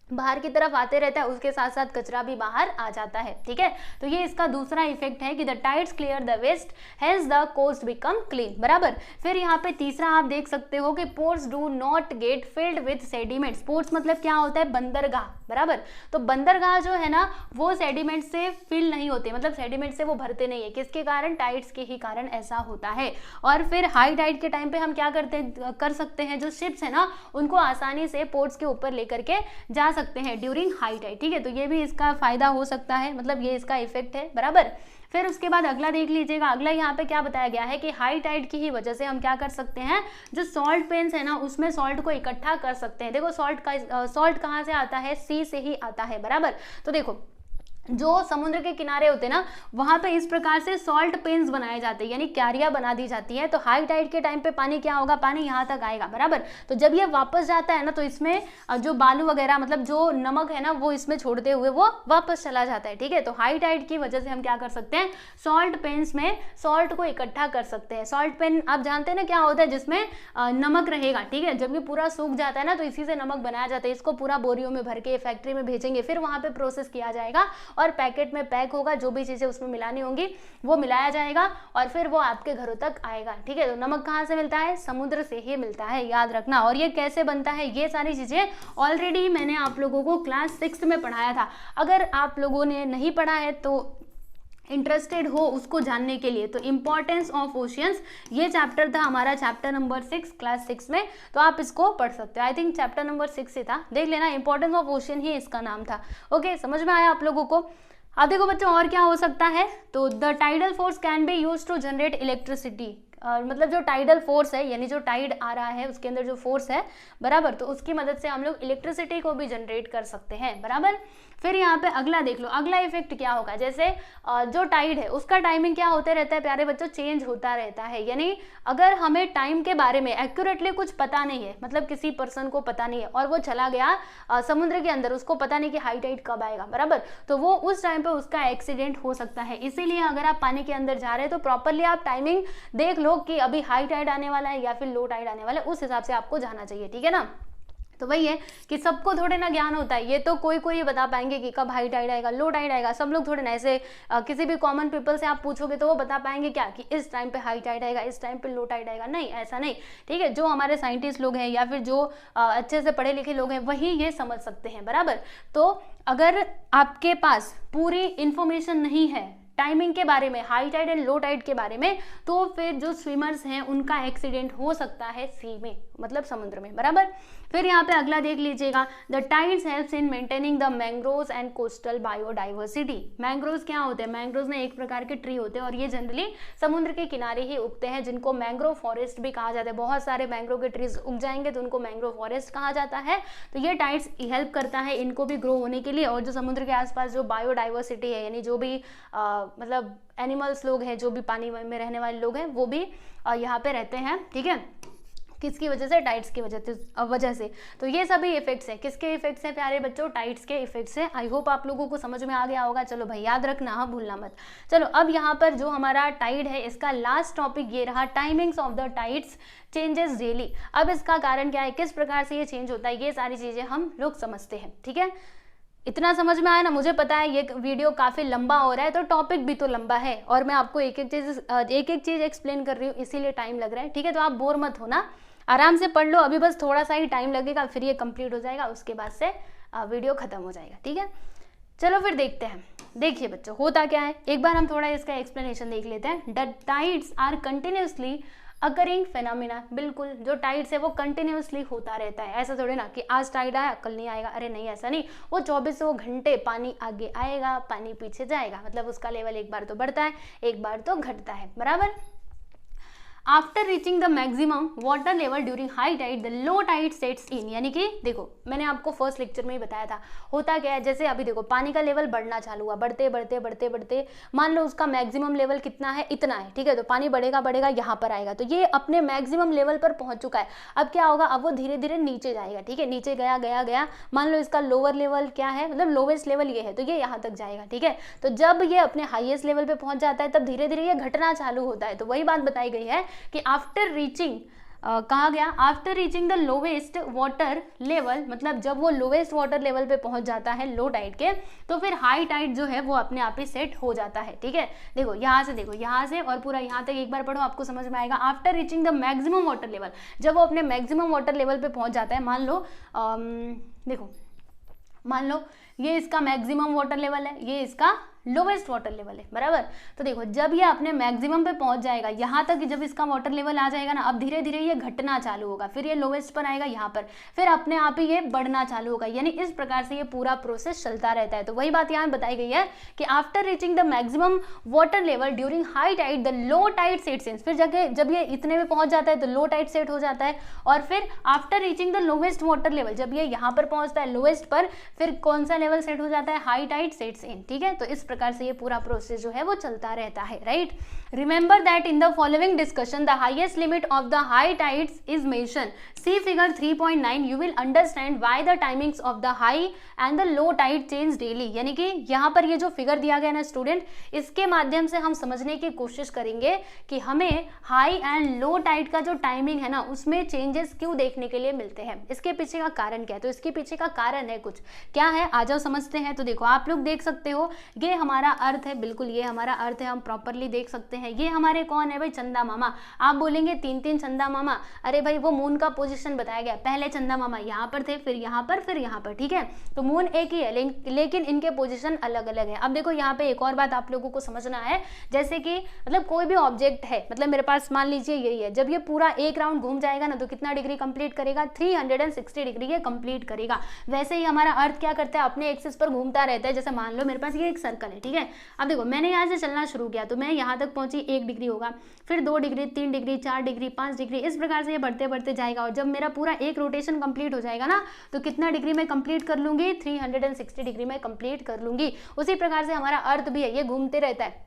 बाहर की तरफ आते रहता है, उसके साथ साथ कचरा भी बाहर आ जाता है। ठीक है, तो ये इसका दूसरा इफेक्ट है कि the tides clear the waste, hence the coast become clean. बराबर। फिर यहाँ पे तीसरा आप देख सकते हो कि ports do not gate filled with sediments. Ports मतलब क्या होता है, बंदरगाह। बराबर। तो बंदरगाह जो है ना वो सेडिमेंट से फिल नहीं होते, मतलब सेडिमेंट से वो भरते नहीं है। किसके कारण? टाइड्स के ही कारण ऐसा होता है। और फिर हाई टाइड के टाइम पे हम क्या कर सकते हैं, जो शिप्स है ना उनको आसानी से पोर्ट्स के ऊपर लेकर के जा सकते हैं ड्यूरिंग हाई टाइड। ठीक है, तो ये भी इसका फायदा हो सकता है, मतलब ये इसका इफेक्ट है। बराबर। फिर उसके बाद अगला देख लीजिएगा, अगला यहाँ पे क्या बताया गया है कि हाई टाइड की ही वजह से हम क्या कर सकते हैं, जो सॉल्ट पेन्स है ना उसमें सॉल्ट को इकट्ठा कर सकते हैं। देखो सॉल्ट कहाँ से आता है, सी से ही आता है। बराबर। तो देखो जो समुद्र के किनारे होते हैं ना वहां पे इस प्रकार से सॉल्ट पेन्स बनाए जाते हैं, यानी क्यारियां बना दी जाती है। तो हाई टाइड के टाइम पे पानी क्या होगा, पानी यहाँ तक आएगा। बराबर। तो जब ये वापस जाता है ना तो इसमें जो बालू वगैरह मतलब जो नमक है ना वो इसमें छोड़ते हुए वो वापस चला जाता है। ठीक है, तो हाई टाइड की वजह से हम क्या कर सकते हैं, सॉल्ट पेन्स में सॉल्ट को इकट्ठा कर सकते हैं। सॉल्ट पेन आप जानते हैं ना क्या होता है, जिसमें नमक रहेगा। ठीक है, जब ये पूरा सूख जाता है ना तो इसी से नमक बनाया जाता है। इसको पूरा बोरियों में भर के फैक्ट्री में भेजेंगे, फिर वहां पे प्रोसेस किया जाएगा और पैकेट में पैक होगा। जो भी चीजें उसमें मिलानी होंगी वो मिलाया जाएगा और फिर वो आपके घरों तक आएगा। ठीक है, तो नमक कहाँ से मिलता है, समुद्र से ही मिलता है, याद रखना। और ये कैसे बनता है, ये सारी चीजें ऑलरेडी मैंने आप लोगों को क्लास 6 में पढ़ाया था। अगर आप लोगों ने नहीं पढ़ा है तो इंटरेस्टेड हो उसको जानने के लिए, तो इंपॉर्टेंस ऑफ ओशियंस ये चैप्टर था हमारा, चैप्टर नंबर 6 क्लास 6 में, तो आप इसको पढ़ सकते हो। आई थिंक चैप्टर नंबर 6 से था, देख लेना, इंपॉर्टेंस ऑफ ओशियन ही इसका नाम था। ओके, समझ में आया आप लोगों को। अब देखो बच्चों और क्या हो सकता है, तो the tidal force can be use to generate electricity. मतलब जो टाइडल फोर्स है यानी जो टाइड आ रहा है उसके अंदर जो फोर्स है, बराबर, तो उसकी मदद से हम लोग इलेक्ट्रिसिटी को भी जनरेट कर सकते हैं। बराबर। फिर यहाँ पे अगला देख लो, अगला इफेक्ट क्या होगा, जैसे जो टाइड है उसका टाइमिंग क्या होते रहता है प्यारे बच्चों, चेंज होता रहता है। यानी अगर हमें टाइम के बारे में एक्यूरेटली कुछ पता नहीं है, मतलब किसी पर्सन को पता नहीं है और वो चला गया समुद्र के अंदर, उसको पता नहीं कि हाई टाइड कब आएगा। बराबर। तो वो उस टाइम पे उसका एक्सीडेंट हो सकता है। इसीलिए अगर आप पानी के अंदर जा रहे हैं तो प्रॉपरली आप टाइमिंग देख लो कि अभी हाई टाइड आने वाला है या फिर लो टाइड आने वाला है, उस हिसाब से आपको जाना चाहिए। ठीक है ना। तो वही है कि सबको थोड़े ना ज्ञान होता है, ये तो कोई बता पाएंगे कि कब हाई टाइड आएगा, लो टाइड आएगा, सब लोग थोड़े ना ऐसे किसी भी कॉमन पीपल से आप पूछोगे तो वो बता पाएंगे क्या कि इस टाइम पे हाई टाइड आएगा, इस टाइम पे लो टाइड आएगा, नहीं, ऐसा नहीं। ठीक है, जो हमारे साइंटिस्ट लोग हैं या फिर जो अच्छे से पढ़े लिखे लोग हैं वही ये समझ सकते हैं। बराबर। तो अगर आपके पास पूरी इंफॉर्मेशन नहीं है टाइमिंग के बारे में, high tide and low tide के बारे में, तो फिर जो स्विमर्स हैं उनका एक्सीडेंट हो सकता है सी में, मतलब समुद्र में। बराबर। फिर यहाँ पे अगला देख लीजिएगा, the tides helps in maintaining the mangroves and coastal biodiversity. Mangroves क्या होते हैं, मैंग्रोव्स में एक प्रकार के ट्री होते हैं और ये जनरली समुद्र के किनारे ही उगते हैं, जिनको मैंग्रोव फॉरेस्ट भी कहा जाता है। बहुत सारे मैंग्रोव के ट्रीज उग जाएंगे तो उनको मैंग्रोव फॉरेस्ट कहा जाता है। तो ये टाइड्स हेल्प करता है इनको भी ग्रो होने के लिए। और जो समुद्र के आसपास जो बायोडाइवर्सिटी है, यानी जो भी मतलब एनिमल्स लोग हैं, जो भी पानी में रहने वाले लोग हैं, वो भी यहाँ पे रहते हैं। ठीक है, किसकी वजह से, टाइड्स की वजह से। तो ये सभी इफेक्ट्स हैं, किसके इफेक्ट्स हैं प्यारे बच्चों, टाइड्स के इफेक्ट्स हैं। आई होप आप लोगों को समझ में आ गया होगा। चलो भाई याद रखना, हाँ भूलना मत। चलो अब यहाँ पर जो हमारा टाइड है इसका लास्ट टॉपिक ये रहा, timings of the tides changes daily. अब इसका कारण क्या है, किस प्रकार से ये चेंज होता है, ये सारी चीजें हम लोग समझते हैं। ठीक है, इतना समझ में आया ना। मुझे पता है ये वीडियो काफ़ी लंबा हो रहा है तो टॉपिक भी तो लंबा है और मैं आपको एक एक चीज़ एक्सप्लेन कर रही हूँ, इसीलिए टाइम लग रहा है। ठीक है, तो आप बोर मत होना, आराम से पढ़ लो। अभी बस थोड़ा सा ही टाइम लगेगा, फिर ये कंप्लीट हो जाएगा, उसके बाद से वीडियो खत्म हो जाएगा। ठीक है, चलो फिर देखते हैं। देखिए बच्चों होता क्या है, एक बार हम थोड़ा इसका एक्सप्लेनेशन देख लेते हैं। The tides are continuously occurring phenomena. बिल्कुल, जो टाइड्स है वो कंटिन्यूसली होता रहता है। ऐसा थोड़ी ना कि आज टाइड आया कल नहीं आएगा, अरे नहीं, ऐसा नहीं। वो 24 घंटे पानी आगे आएगा, पानी पीछे जाएगा, मतलब उसका लेवल एक बार तो बढ़ता है, एक बार तो घटता है। बराबर। After reaching the maximum water level during high tide the low tide sets in, यानी कि देखो मैंने आपको फर्स्ट लेक्चर में ही बताया था होता क्या है, जैसे अभी देखो पानी का लेवल बढ़ना चालू हुआ, बढ़ते बढ़ते बढ़ते बढ़ते मान लो उसका मैक्सिमम लेवल कितना है, इतना है, ठीक है, तो पानी बढ़ेगा बढ़ेगा यहाँ पर आएगा, तो ये अपने मैक्सिमम लेवल पर पहुंच चुका है। अब क्या होगा, अब वो धीरे धीरे नीचे जाएगा, ठीक है, नीचे गया गया गया, मान लो इसका लोअर लेवल क्या है, मतलब लोवेस्ट लेवल ये है, तो ये यहाँ तक जाएगा, ठीक है। तो जब ये अपने हाईएस्ट लेवल पे पहुंच जाता है तब धीरे धीरे ये घटना चालू होता है। तो वही बात बताई गई है कि आफ्टर रीचिंग कहा गया after reaching the lowest water level, मतलब जब वो लोवेस्ट वाटर लेवल पे पहुंच जाता है लो टाइड के, तो फिर हाई टाइड जो है वो अपने आप ही सेट हो जाता है, ठीक है। देखो यहाँ से और पूरा यहाँ तक एक बार पढ़ो, आपको समझ में आएगा। After reaching the maximum water level, जब वो अपने मैक्सिमम वाटर लेवल पे पहुंच जाता है, मान लो देखो मान लो ये इसका मैक्सिमम वाटर लेवल है, ये इसका लोवेस्ट वाटर लेवल है, बराबर। तो देखो जब ये अपने मैक्सिमम पे पहुंच जाएगा, यहाँ तक जब इसका वाटर लेवल आ जाएगा ना, अब धीरे धीरे ये घटना चालू होगा, फिर ये लोवेस्ट पर आएगा यहाँ पर, फिर अपने आप ही ये बढ़ना चालू होगा, यानी इस प्रकार से ये पूरा प्रोसेस चलता रहता है। तो वही बात यहाँ बताई गई है कि after reaching the maximum water level during high tide the low tide sets in, फिर जब ये इतने में पहुंच जाता है तो लो टाइड सेट हो जाता है, और फिर after reaching the lowest water level, जब ये यहाँ पर पहुंचता है लोवेस्ट पर, फिर कौन सा लेवल सेट हो जाता है, हाई टाइड सेट्स इन, ठीक है। तो इस प्रकार से ये पूरा प्रोसेस जो है वो चलता रहता है, right. Remember that in the following discussion the highest limit of the high tides is mention, see figure 3.9, you will understand why the timings of the high and the low tide change daily. यानी कि यहाँ पर ये जो फिगर दिया गया ना स्टूडेंट, इसके माध्यम से हम समझने की कोशिश करेंगे कि हमें हाई एंड लो टाइड का जो टाइमिंग है ना, उसमें चेंजेस क्यों देखने के लिए मिलते हैं, इसके पीछे का कारण क्या है। तो इसके पीछे का कारण है कुछ, क्या है आ जाओ समझते हैं। तो देखो आप लोग देख सकते हो, ये हमारा अर्थ है, बिल्कुल ये हमारा अर्थ है, हम प्रॉपरली देख सकते हैं। ये हमारे कौन है भाई, चंदा मामा। आप बोलेंगे तीन तीन चंदा मामा, अरे भाई वो मून का पोजीशन बताया गया, पहले चंदा मामा यहाँ पर थे, फिर यहाँ पर, फिर यहाँ पर, ठीक है। तो मून एक ही है लेकिन इनके पोजीशन अलग अलग है। अब देखो यहाँ पे एक और बात आप लोगों को समझना है, जैसे कि मतलब कोई भी ऑब्जेक्ट है, मतलब मेरे पास मान लीजिए यही है, जब ये पूरा एक राउंड घूम जाएगा ना तो कितना डिग्री कंप्लीट करेगा, 360 डिग्री ये कंप्लीट करेगा। वैसे ही हमारा अर्थ क्या करता है, अपने एक्सिस पर घूमता रहता है। जैसे मान लो मेरे पास ये एक सर्कल है, ठीक है। अब देखो मैंने यहाँ से चलना शुरू किया तो मैं यहाँ तक पहुंची, 1 डिग्री होगा, फिर 2 डिग्री, 3 डिग्री, 4 डिग्री, 5 डिग्री, इस प्रकार से ये बढ़ते बढ़ते जाएगा। और जब मेरा पूरा एक रोटेशन कंप्लीट हो जाएगा ना, तो कितना डिग्री में कंप्लीट कर लूंगी, 360 डिग्री में कंप्लीट कर लूंगी। उसी प्रकार से हमारा अर्थ भी है, ये घूमते रहता है,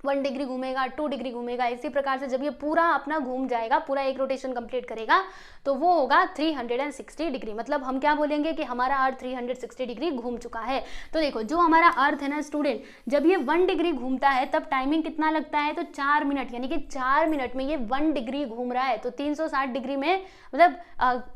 1 डिग्री घूमेगा, 2 डिग्री घूमेगा, इसी प्रकार से जब ये पूरा अपना घूम जाएगा, पूरा एक रोटेशन कंप्लीट करेगा, तो वो होगा 360 डिग्री। मतलब हम क्या बोलेंगे कि हमारा अर्थ 360 डिग्री घूम चुका है। तो देखो जो हमारा अर्थ है ना स्टूडेंट, जब ये 1 डिग्री घूमता है तब टाइमिंग कितना लगता है, तो 4 मिनट, यानी कि 4 मिनट में ये 1 डिग्री घूम रहा है। तो 360 डिग्री में मतलब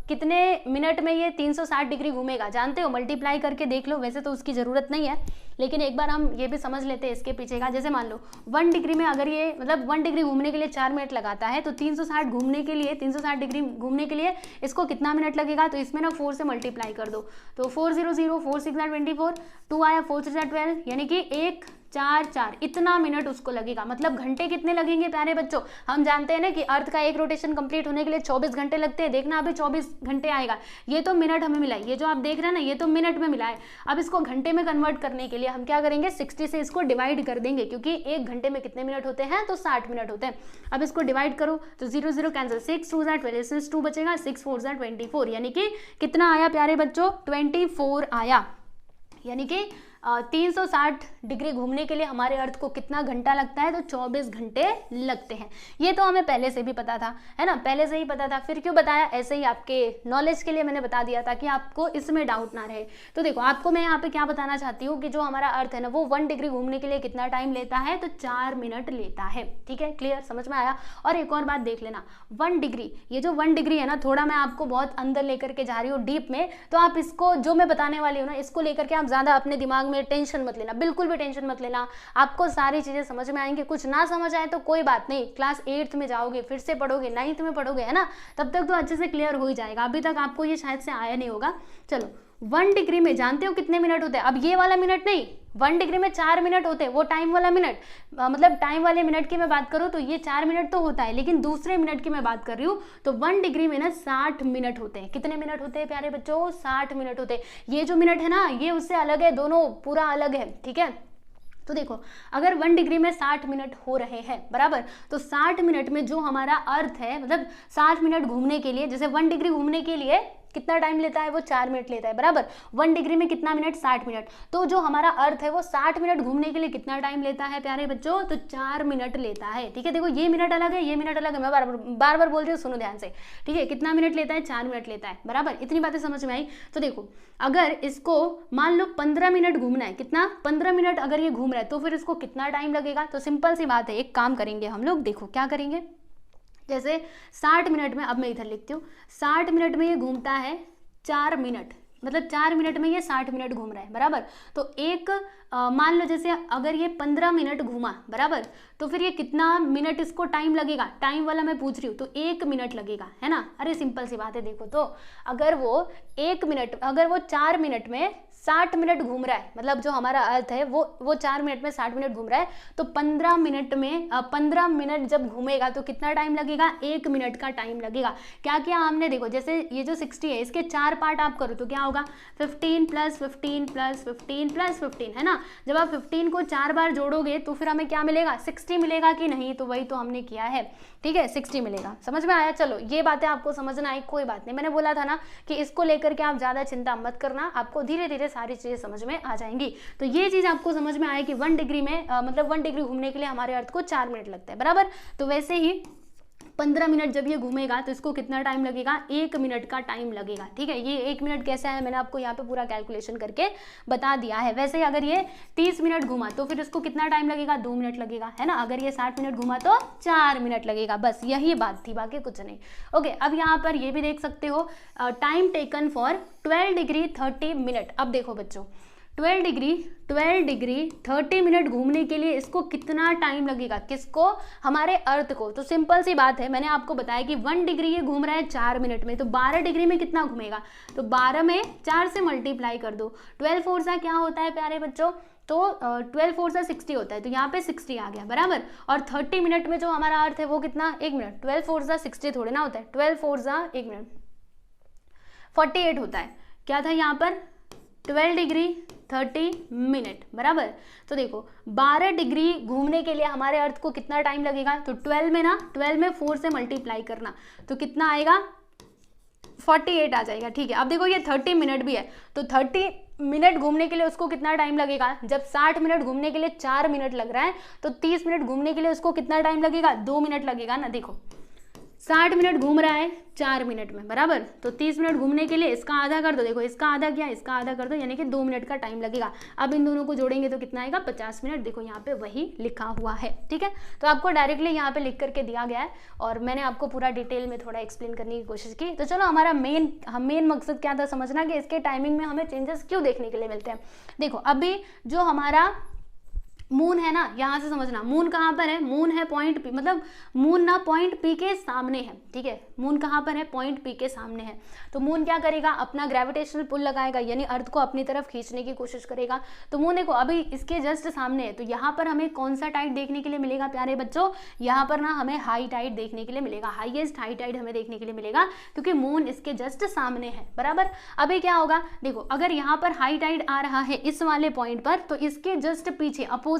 कितने मिनट में ये 360 डिग्री घूमेगा, जानते हो, मल्टीप्लाई करके देख लो, वैसे तो उसकी जरूरत नहीं है, लेकिन एक बार हम ये भी समझ लेते हैं इसके पीछे का। जैसे मान लो 1 डिग्री में अगर ये मतलब 1 डिग्री घूमने के लिए 4 मिनट लगाता है, तो 360 घूमने के लिए, 360 डिग्री घूमने के लिए इसको कितना मिनट लगेगा, तो इसमें ना 4 से मल्टीप्लाई कर दो, तो 400, 4 6 24, 2 आया, 4 6 12, यानी कि 1 4 4 इतना मिनट उसको लगेगा। मतलब घंटे कितने लगेंगे प्यारे बच्चों, हम जानते हैं ना कि अर्थ का एक रोटेशन कंप्लीट होने के लिए 24 घंटे लगते हैं। देखना अभी 24 घंटे आएगा, ये तो मिनट हमें मिला है, ये जो आप देख रहे हैं ना ये तो मिनट में मिला है। अब इसको घंटे में कन्वर्ट करने के लिए हम क्या करेंगे, 60 से इसको डिवाइड कर देंगे, क्योंकि एक घंटे में कितने मिनट होते हैं, तो 60 मिनट होते हैं। अब इसको डिवाइड करो तो 0 0 कैंसिल, 6 2 12, 2 बचेगा, 6 4 24, यानी कि कितना आया प्यारे बच्चों, 24 आया। यानी कि 360 डिग्री घूमने के लिए हमारे अर्थ को कितना घंटा लगता है, तो 24 घंटे लगते हैं। ये तो हमें पहले से भी पता था, है ना, पहले से ही पता था। फिर क्यों बताया, ऐसे ही आपके नॉलेज के लिए मैंने बता दिया था कि आपको इसमें डाउट ना रहे। तो देखो आपको मैं यहाँ पे क्या बताना चाहती हूँ कि जो हमारा अर्थ है ना, वो 1 डिग्री घूमने के लिए कितना टाइम लेता है, तो 4 मिनट लेता है। ठीक है, क्लियर, समझ में आया। और एक और बात देख लेना, 1 डिग्री, ये जो 1 डिग्री है ना, थोड़ा मैं आपको बहुत अंदर लेकर के जा रही हूँ, डीप में, तो आप इसको जो मैं बताने वाली हूँ ना, इसको लेकर के आप ज्यादा अपने दिमाग में टेंशन मत लेना, बिल्कुल भी टेंशन मत लेना। आपको सारी चीजें समझ में आएंगी। कुछ ना समझ आए तो कोई बात नहीं, क्लास 8th में जाओगे, फिर से पढ़ोगे, 9th में पढ़ोगे, है ना, तब तक तो अच्छे से क्लियर हो ही जाएगा। अभी तक आपको ये शायद से आया नहीं होगा। चलो, 1 डिग्री में जानते हो कितने मिनट होते हैं? अब ये वाला मिनट नहीं, 1 डिग्री में 4 मिनट होते हैं, वो टाइम वाला मिनट, मतलब टाइम वाले मिनट की मैं बात करूं तो ये 4 मिनट तो होता है, लेकिन दूसरे मिनट की मैं बात कर रही हूँ तो 1 डिग्री में ना 60 मिनट होते हैं। कितने मिनट होते हैं प्यारे बच्चों? 60 मिनट होते हैं। ये जो मिनट है ना, ये उससे अलग है, दोनों पूरा अलग है। ठीक है, तो देखो अगर 1 डिग्री में 60 मिनट हो रहे हैं बराबर, तो 60 मिनट में जो हमारा अर्थ है, मतलब 60 मिनट घूमने के लिए, जैसे 1 डिग्री घूमने के लिए कितना टाइम लेता है, वो 4 मिनट लेता है बराबर। 1 डिग्री में कितना मिनट, 60 मिनट। तो जो हमारा अर्थ है वो 60 मिनट घूमने के लिए कितना टाइम लेता है प्यारे बच्चों, तो 4 मिनट लेता है। ठीक है, देखो ये मिनट अलग है, ये मिनट अलग है, मैं बार बार बोल रही हूँ, सुनो ध्यान से। ठीक है, कितना मिनट लेता है, 4 मिनट लेता है बराबर। इतनी बातें समझ में आई। तो देखो अगर इसको मान लो 15 मिनट घूमना है, कितना, 15 मिनट अगर ये घूम रहा है तो फिर इसको कितना टाइम लगेगा। तो सिंपल सी बात है, एक काम करेंगे हम लोग, देखो क्या करेंगे, जैसे 60 मिनट में, अब मैं इधर लिखती हूँ, 60 मिनट में ये घूमता है 4 मिनट, मतलब 4 मिनट में ये 60 मिनट घूम रहा है बराबर। तो एक मान लो जैसे अगर ये 15 मिनट घूमा बराबर, तो फिर ये कितना मिनट इसको टाइम लगेगा, टाइम वाला मैं पूछ रही हूँ, तो 1 मिनट लगेगा, है ना। अरे सिंपल सी बात है, देखो तो अगर वो 1 मिनट, अगर वो 4 मिनट में 60 मिनट घूम रहा है, मतलब जो हमारा अर्थ है वो 4 मिनट में 60 मिनट घूम रहा है, तो 15 मिनट में 15 मिनट जब घूमेगा तो कितना टाइम लगेगा, 1 मिनट का टाइम लगेगा। क्या किया हमने, देखो जैसे ये जो 60 है इसके 4 पार्ट आप करो तो क्या होगा, 15 + 15 + 15 + 15, है ना। जब आप 15 को 4 बार जोड़ोगे तो फिर हमें क्या मिलेगा, 60 मिलेगा कि नहीं, तो वही तो हमने किया है। ठीक है, 60 मिलेगा। समझ में आया। चलो ये बातें आपको समझना आई, कोई बात नहीं, मैंने बोला था ना कि इसको लेकर के आप ज़्यादा चिंता मत करना, आपको धीरे धीरे सारी चीज़ें समझ में आ जाएंगी। तो ये चीज़ आपको समझ में आए कि 1 डिग्री में मतलब 1 डिग्री घूमने के लिए हमारे अर्थ को 4 मिनट लगता है बराबर। तो वैसे ही 15 मिनट जब ये घूमेगा तो इसको कितना टाइम लगेगा, 1 मिनट का टाइम लगेगा। ठीक है, ये 1 मिनट कैसा है मैंने आपको यहाँ पे पूरा कैलकुलेशन करके बता दिया है। वैसे ही अगर ये 30 मिनट घूमा तो फिर इसको कितना टाइम लगेगा, 2 मिनट लगेगा, है ना। अगर ये 60 मिनट घूमा तो 4 मिनट लगेगा, बस यही बात थी, बाकी कुछ नहीं। ओके, अब यहाँ पर ये भी देख सकते हो, time taken for 12 degree 30 minute. अब देखो बच्चों 12 डिग्री 30 मिनट घूमने के लिए इसको कितना टाइम लगेगा, किसको, हमारे अर्थ को। तो सिंपल सी बात है, मैंने आपको बताया कि 1 डिग्री ये घूम रहा है 4 मिनट में, तो 12 डिग्री में कितना घूमेगा, तो 12 में 4 से मल्टीप्लाई कर दो। 12 4 सा क्या होता है प्यारे बच्चों, तो 12 4 सा 60 होता है, तो यहाँ पे 60 आ गया बराबर। और 30 मिनट में जो हमारा अर्थ है वो कितना, 1 मिनट, 12 4 सा 60 थोड़े ना होता है, 12 4 सा 1 मिनट 48 होता है। क्या था यहाँ पर, 12 डिग्री 30 मिनट बराबर। तो देखो 12 डिग्री घूमने के लिए हमारे अर्थ को कितना टाइम लगेगा, तो 12 में 4 से मल्टीप्लाई करना, तो कितना आएगा, 48 आ जाएगा। ठीक है, अब देखो ये 30 मिनट भी है, तो 30 मिनट घूमने के लिए उसको कितना टाइम लगेगा, जब 60 मिनट घूमने के लिए 4 मिनट लग रहा है, तो 30 मिनट घूमने के लिए उसको कितना टाइम लगेगा, 2 मिनट लगेगा ना। देखो 60 मिनट घूम रहा है 4 मिनट में बराबर, तो 30 मिनट घूमने के लिए इसका आधा कर दो, देखो इसका आधा क्या, इसका आधा कर दो, यानी कि 2 मिनट का टाइम लगेगा। अब इन दोनों को जोड़ेंगे तो कितना आएगा, 50 मिनट। देखो यहाँ पे वही लिखा हुआ है। ठीक है, तो आपको डायरेक्टली यहाँ पे लिख करके दिया गया है और मैंने आपको पूरा डिटेल में थोड़ा एक्सप्लेन करने की कोशिश की। तो चलो हमारा मेन मकसद क्या था, समझना कि इसके टाइमिंग में हमें चेंजेस क्यों देखने के लिए मिलते हैं। देखो अभी जो हमारा मून है ना, यहाँ से समझना, मून कहाँ पर है, मून है पॉइंट पी, मतलब मून ना पॉइंट पी के सामने है। ठीक है, मून कहाँ पर है, पॉइंट पी के सामने है। तो मून क्या करेगा, अपना ग्रेविटेशनल पुल लगाएगा, यानी अर्थ को अपनी तरफ खींचने की कोशिश करेगा। तो मून देखो अभी इसके जस्ट सामने है, तो यहाँ पर हमें कौन सा टाइड देखने के लिए मिलेगा प्यारे बच्चों, यहाँ पर ना हमें हाई टाइड देखने के लिए मिलेगा, हाईएस्ट हाई टाइड हमें देखने के लिए मिलेगा, क्योंकि मून इसके जस्ट सामने है बराबर। अभी क्या होगा, देखो अगर यहाँ पर हाई टाइड आ रहा है इस वाले पॉइंट पर, तो इसके जस्ट पीछे अपोजिट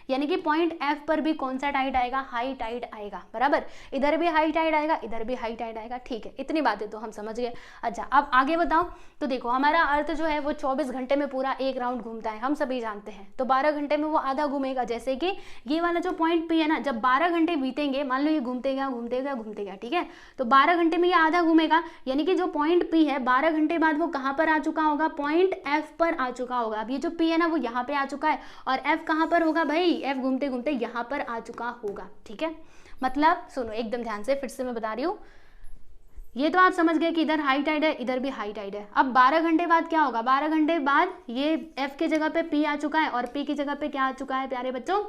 यानी कि पॉइंट एफ पर भी कौन सा टाइड आएगा, हाई टाइड आएगा बराबर। इधर भी हाई टाइड आएगा, इधर भी हाई टाइड आएगा। ठीक है, इतनी बातें तो हम समझ गए। अच्छा अब आगे बताओ। तो देखो हमारा अर्थ जो है वो 24 घंटे में पूरा एक राउंड घूमता है, हम सभी जानते हैं। तो 12 घंटे में वो आधा घूमेगा, जैसे कि ये वाला जो पॉइंट पी है ना, जब 12 घंटे बीतेंगे, मान लो ये घूमते गया, ठीक है, तो 12 घंटे में ये आधा घूमेगा, यानी कि जो पॉइंट पी है 12 घंटे बाद वो कहाँ पर आ चुका होगा, पॉइंट एफ पर आ चुका होगा। अब ये जो पी है ना वो यहाँ पे आ चुका है, और एफ कहाँ पर होगा भाई, एफ घूमते घूमते यहाँ पर आ चुका होगा। ठीक है, मतलब सुनो एकदम ध्यान से, फिर से मैं बता रही हूँ, ये तो आप समझ गए कि इधर हाई टाइड है, इधर भी हाई टाइड है। अब 12 घंटे बाद क्या होगा, 12 घंटे बाद ये एफ की जगह पे पी आ चुका है, और पी की जगह पे क्या आ चुका है प्यारे बच्चों,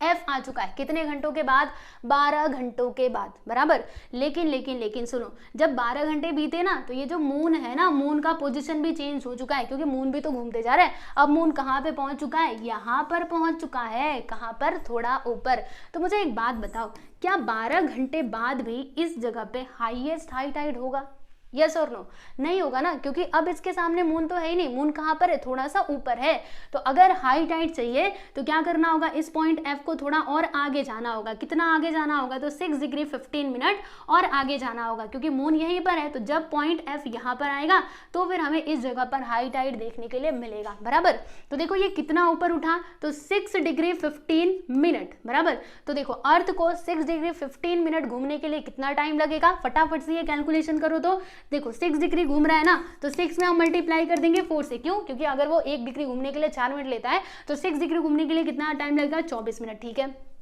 एफ आ चुका है। कितने घंटों के बाद, 12 घंटों के बाद बराबर। लेकिन सुनो, जब 12 घंटे बीते ना, तो ये जो मून है ना, मून का पोजीशन भी चेंज हो चुका है, क्योंकि मून भी तो घूमते जा रहा है। अब मून कहाँ पे पहुंच चुका है, यहाँ पर पहुंच चुका है। कहाँ पर, थोड़ा ऊपर। तो मुझे एक बात बताओ, क्या 12 घंटे बाद भी इस जगह पे हाईएस्ट हाई टाइड होगा? यस और नो? नहीं होगा ना, क्योंकि अब इसके सामने मून तो है ही नहीं, मून कहाँ पर है, थोड़ा सा ऊपर है। तो अगर हाई टाइड चाहिए तो क्या करना होगा, इस पॉइंट एफ को थोड़ा और आगे जाना होगा। कितना आगे जाना होगा, तो 6 डिग्री 15 मिनट और आगे जाना होगा, क्योंकि मून यहीं पर है। तो जब पॉइंट एफ यहाँ पर आएगा तो फिर हमें इस जगह पर हाई टाइड देखने के लिए मिलेगा, बराबर। तो देखो ये कितना ऊपर उठा, तो 6 डिग्री 15 मिनट, बराबर। तो देखो अर्थ को 6 डिग्री 15 मिनट घूमने के लिए कितना टाइम लगेगा, फटाफट से ये कैलकुलेशन करो। तो देखो 6 डिग्री घूम रहा है ना, तो 6 में हम मल्टीप्लाई कर देंगे 4 से। क्यों? क्योंकि अगर वो 1 डिग्री घूमने के लिए 4 मिनट लेता है तो 6 डिग्री घूमने के लिए कितना टाइम लगेगा, 24 मिनट, ठीक है।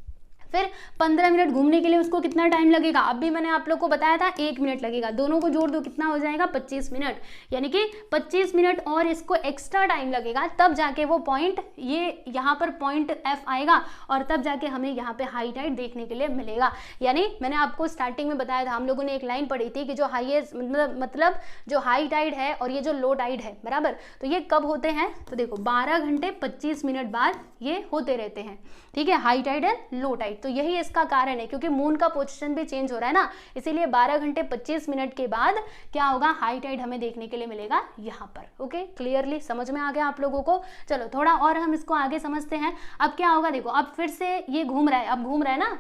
फिर 15 मिनट घूमने के लिए उसको कितना टाइम लगेगा, अब भी मैंने आप लोग को बताया था 1 मिनट लगेगा। दोनों को जोड़ दो, कितना हो जाएगा, 25 मिनट। यानी कि 25 मिनट और इसको एक्स्ट्रा टाइम लगेगा, तब जाके वो पॉइंट, ये यहाँ पर पॉइंट एफ आएगा और तब जाके हमें यहाँ पे हाई टाइड देखने के लिए मिलेगा। यानी मैंने आपको स्टार्टिंग में बताया था, हम लोगों ने एक लाइन पढ़ी थी कि जो हाईएस्ट मतलब जो हाई टाइड है और ये जो लो टाइड है, बराबर, तो ये कब होते हैं, तो देखो 12 घंटे 25 मिनट बाद ये होते रहते हैं, ठीक है, high tide and low tide. तो यही इसका कारण है, क्योंकि मून का पोजीशन भी चेंज हो रहा है ना, इसीलिए 12 घंटे 25 मिनट के बाद क्या होगा, हाई टाइड हमें देखने के लिए मिलेगा यहाँ पर। ओके, क्लियरली समझ में आ गया आप लोगों को? चलो थोड़ा और हम इसको आगे समझते हैं। अब क्या होगा, देखो अब फिर से ये घूम रहा है, अब घूम रहा है ना,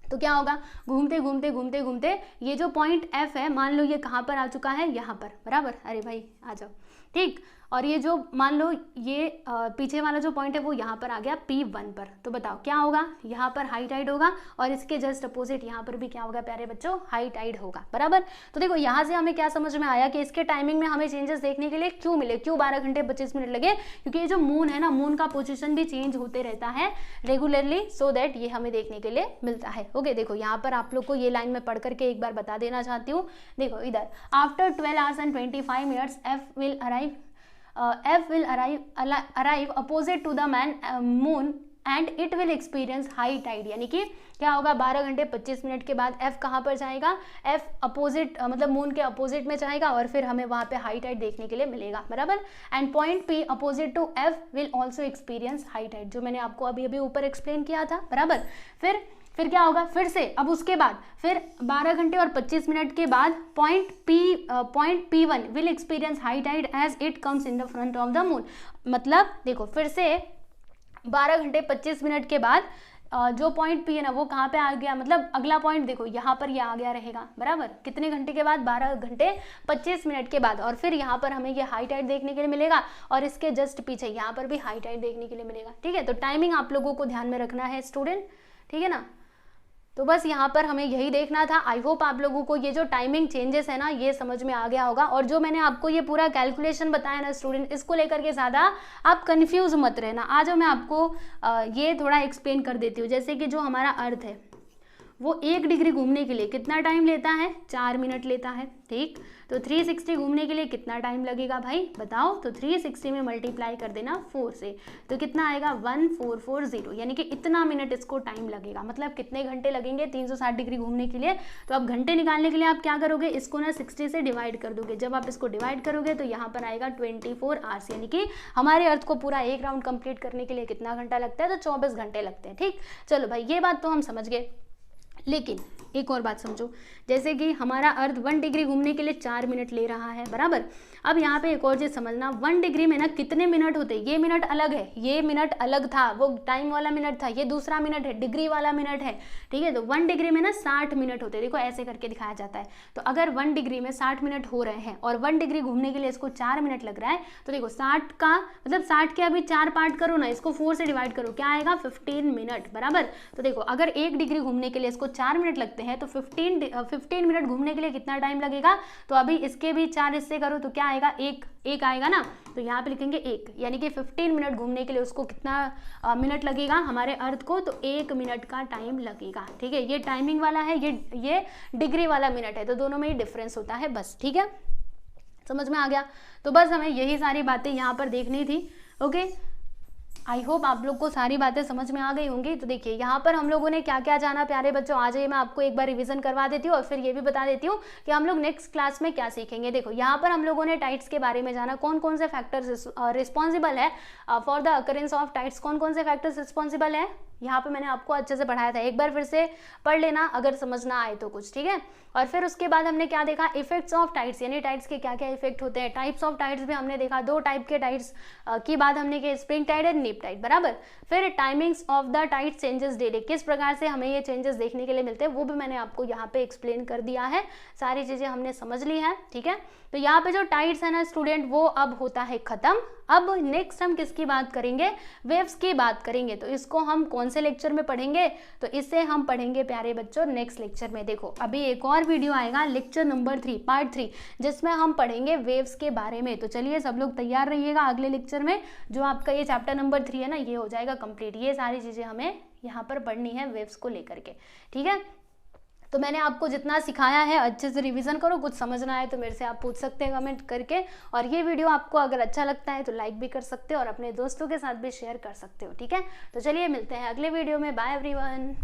तो क्या होगा, घूमते घूमते घूमते घूमते ये जो पॉइंट एफ है, मान लो ये कहाँ पर आ चुका है, यहाँ पर, बराबर। अरे भाई आ जाओ, ठीक। और ये जो मान लो ये पीछे वाला जो पॉइंट है वो यहाँ पर आ गया P1 पर। तो बताओ क्या होगा, यहाँ पर हाई टाइड होगा और इसके जस्ट अपोजिट यहाँ पर भी क्या होगा प्यारे बच्चों, हाई टाइड होगा, बराबर। तो देखो यहाँ से हमें क्या समझ में आया कि इसके टाइमिंग में हमें चेंजेस देखने के लिए क्यों मिले, क्यों 12 घंटे 25 मिनट लगे, क्योंकि ये जो मून है ना, मून का पोजिशन भी चेंज होते रहता है रेगुलरली, सो दैट ये हमें देखने के लिए मिलता है। ओके, देखो यहाँ पर आप लोग को ये लाइन में पढ़ करके एक बार बता देना चाहती हूँ। देखो इधर, after 12 hours and 25 minutes F will arrive opposite to the moon and it will experience high tide। यानी कि क्या होगा, 12 घंटे 25 मिनट के बाद F कहाँ पर जाएगा, F अपोजिट मतलब मून के अपोजिट में जाएगा और फिर हमें वहाँ पे हाई टाइड देखने के लिए मिलेगा, बराबर। And point P opposite to F will also experience high tide, जो मैंने आपको अभी अभी ऊपर एक्सप्लेन किया था, बराबर। फिर क्या होगा, फिर से अब उसके बाद फिर 12 घंटे और 25 मिनट के बाद point P1 will experience high tide as it comes in the front of the moon. मतलब देखो फिर से 12 घंटे 25 मिनट के बाद जो पॉइंट P है ना वो कहाँ पे आ गया, मतलब अगला पॉइंट देखो यहाँ पर ये आ गया रहेगा, बराबर। कितने घंटे के बाद, 12 घंटे 25 मिनट के बाद। और फिर यहाँ पर हमें ये हाई टाइड देखने के लिए मिलेगा और इसके जस्ट पीछे यहाँ पर भी हाई टाइड देखने के लिए मिलेगा, ठीक है। तो टाइमिंग आप लोगों को ध्यान में रखना है स्टूडेंट, ठीक है ना। तो बस यहाँ पर हमें यही देखना था। आई होप आप लोगों को ये जो टाइमिंग चेंजेस है ना ये समझ में आ गया होगा। और जो मैंने आपको ये पूरा कैलकुलेशन बताया ना स्टूडेंट, इसको लेकर के ज़्यादा आप कंफ्यूज मत रहना। आज मैं आपको ये थोड़ा एक्सप्लेन कर देती हूँ। जैसे कि जो हमारा अर्थ है वो 1 डिग्री घूमने के लिए कितना टाइम लेता है, 4 मिनट लेता है, ठीक। तो 360 घूमने के लिए कितना टाइम लगेगा भाई बताओ, तो 360 में मल्टीप्लाई कर देना 4 से, तो कितना आएगा 1440, यानी कि इतना मिनट इसको टाइम लगेगा। मतलब कितने घंटे लगेंगे 360 डिग्री घूमने के लिए। तो अब घंटे निकालने के लिए आप क्या करोगे, इसको ना 60 से डिवाइड कर दोगे। जब आप इसको डिवाइड करोगे तो यहाँ पर आएगा 24 आवर्स, यानी कि हमारे अर्थ को पूरा एक राउंड कंप्लीट करने के लिए कितना घंटा लगता है, तो 24 घंटे लगते हैं, ठीक। चलो भाई ये बात तो हम समझ गए, लेकिन एक और बात समझो। जैसे कि हमारा अर्थ 1 डिग्री घूमने के लिए 4 मिनट ले रहा है, बराबर। अब यहाँ पे एक और चीज़ समझना, 1 डिग्री में ना कितने मिनट होते हैं, ये मिनट अलग है, ये मिनट अलग था, वो टाइम वाला मिनट था, ये दूसरा मिनट है, डिग्री वाला मिनट है, ठीक है। तो 1 डिग्री में ना 60 मिनट होते हैं, देखो ऐसे करके दिखाया जाता है। तो अगर 1 डिग्री में 60 मिनट हो रहे हैं और 1 डिग्री घूमने के लिए इसको 4 मिनट लग रहा है, तो देखो 60 का मतलब 60 के अभी 4 पार्ट करो ना, इसको 4 से डिवाइड करो, क्या आएगा 15 मिनट, बराबर। तो देखो अगर 1 डिग्री घूमने के लिए इसको 4 मिनट लगते हैं तो 15 मिनट घूमने के लिए कितना टाइम लगेगा। तो अभी इसके भी 4 हिस्से करो तो क्या आएगा, एक आएगा ना, तो यहाँ पे लिखेंगे 1, यानी कि 15 मिनट घूमने के लिए उसको कितना मिनट लगेगा हमारे अर्थ को, तो 1 मिनट का टाइम लगेगा, ठीक है। ये टाइमिंग वाला है, ये डिग्री वाला मिनट है, तो दोनों में ही डिफरेंस होता है, बस, ठीक है, समझ में आ गया। तो बस हमें यही सारी बातें यहाँ पर देखनी थी। ओके, आई होप आप लोग को सारी बातें समझ में आ गई होंगी। तो देखिए यहाँ पर हम लोगों ने क्या क्या जाना प्यारे बच्चों, आ जाइए मैं आपको एक बार रिवीजन करवा देती हूँ और फिर ये भी बता देती हूँ कि हम लोग नेक्स्ट क्लास में क्या सीखेंगे। देखो यहाँ पर हम लोगों ने टाइड्स के बारे में जाना, कौन कौन से फैक्टर्स रिस्पॉन्सिबल है for the occurrence of tides, कौन कौन से फैक्टर्स रिस्पॉन्सिबल है, यहाँ पे मैंने आपको अच्छे से पढ़ाया था, एक बार फिर से पढ़ लेना अगर समझ ना आए तो कुछ, ठीक है। और फिर उसके बाद हमने क्या देखा, इफेक्ट्स ऑफ टाइड्स, यानी टाइड्स के क्या क्या इफेक्ट होते हैं। टाइप्स ऑफ टाइड्स भी हमने देखा, 2 टाइप के टाइड्स की बात हमने की, spring tide and neap tide, बराबर। फिर timings of the tide changes daily, किस प्रकार से हमें ये चेंजेस देखने के लिए मिलते हैं वो भी मैंने आपको यहाँ पे एक्सप्लेन कर दिया है, सारी चीजें हमने समझ ली है, ठीक है। तो यहाँ पे जो टाइड्स है ना स्टूडेंट, वो अब होता है खत्म। अब नेक्स्ट हम किसकी बात करेंगे, वेव्स की बात करेंगे। तो इसको हम कौन से लेक्चर में पढ़ेंगे, तो इसे हम पढ़ेंगे प्यारे बच्चों नेक्स्ट लेक्चर में। देखो अभी एक और वीडियो आएगा लेक्चर नंबर 3 पार्ट 3, जिसमें हम पढ़ेंगे वेव्स के बारे में। तो चलिए सब लोग तैयार रहिएगा, अगले लेक्चर में जो आपका ये चैप्टर नंबर 3 है ना, ये हो जाएगा कंप्लीट। ये सारी चीजें हमें यहाँ पर पढ़नी है वेव्स को लेकर के, ठीक है। तो मैंने आपको जितना सिखाया है अच्छे से रिवीजन करो, कुछ समझना है तो मेरे से आप पूछ सकते हैं कमेंट करके। और ये वीडियो आपको अगर अच्छा लगता है तो लाइक भी कर सकते हो और अपने दोस्तों के साथ भी शेयर कर सकते हो, ठीक है। तो चलिए मिलते हैं अगले वीडियो में, बाय एवरीवन।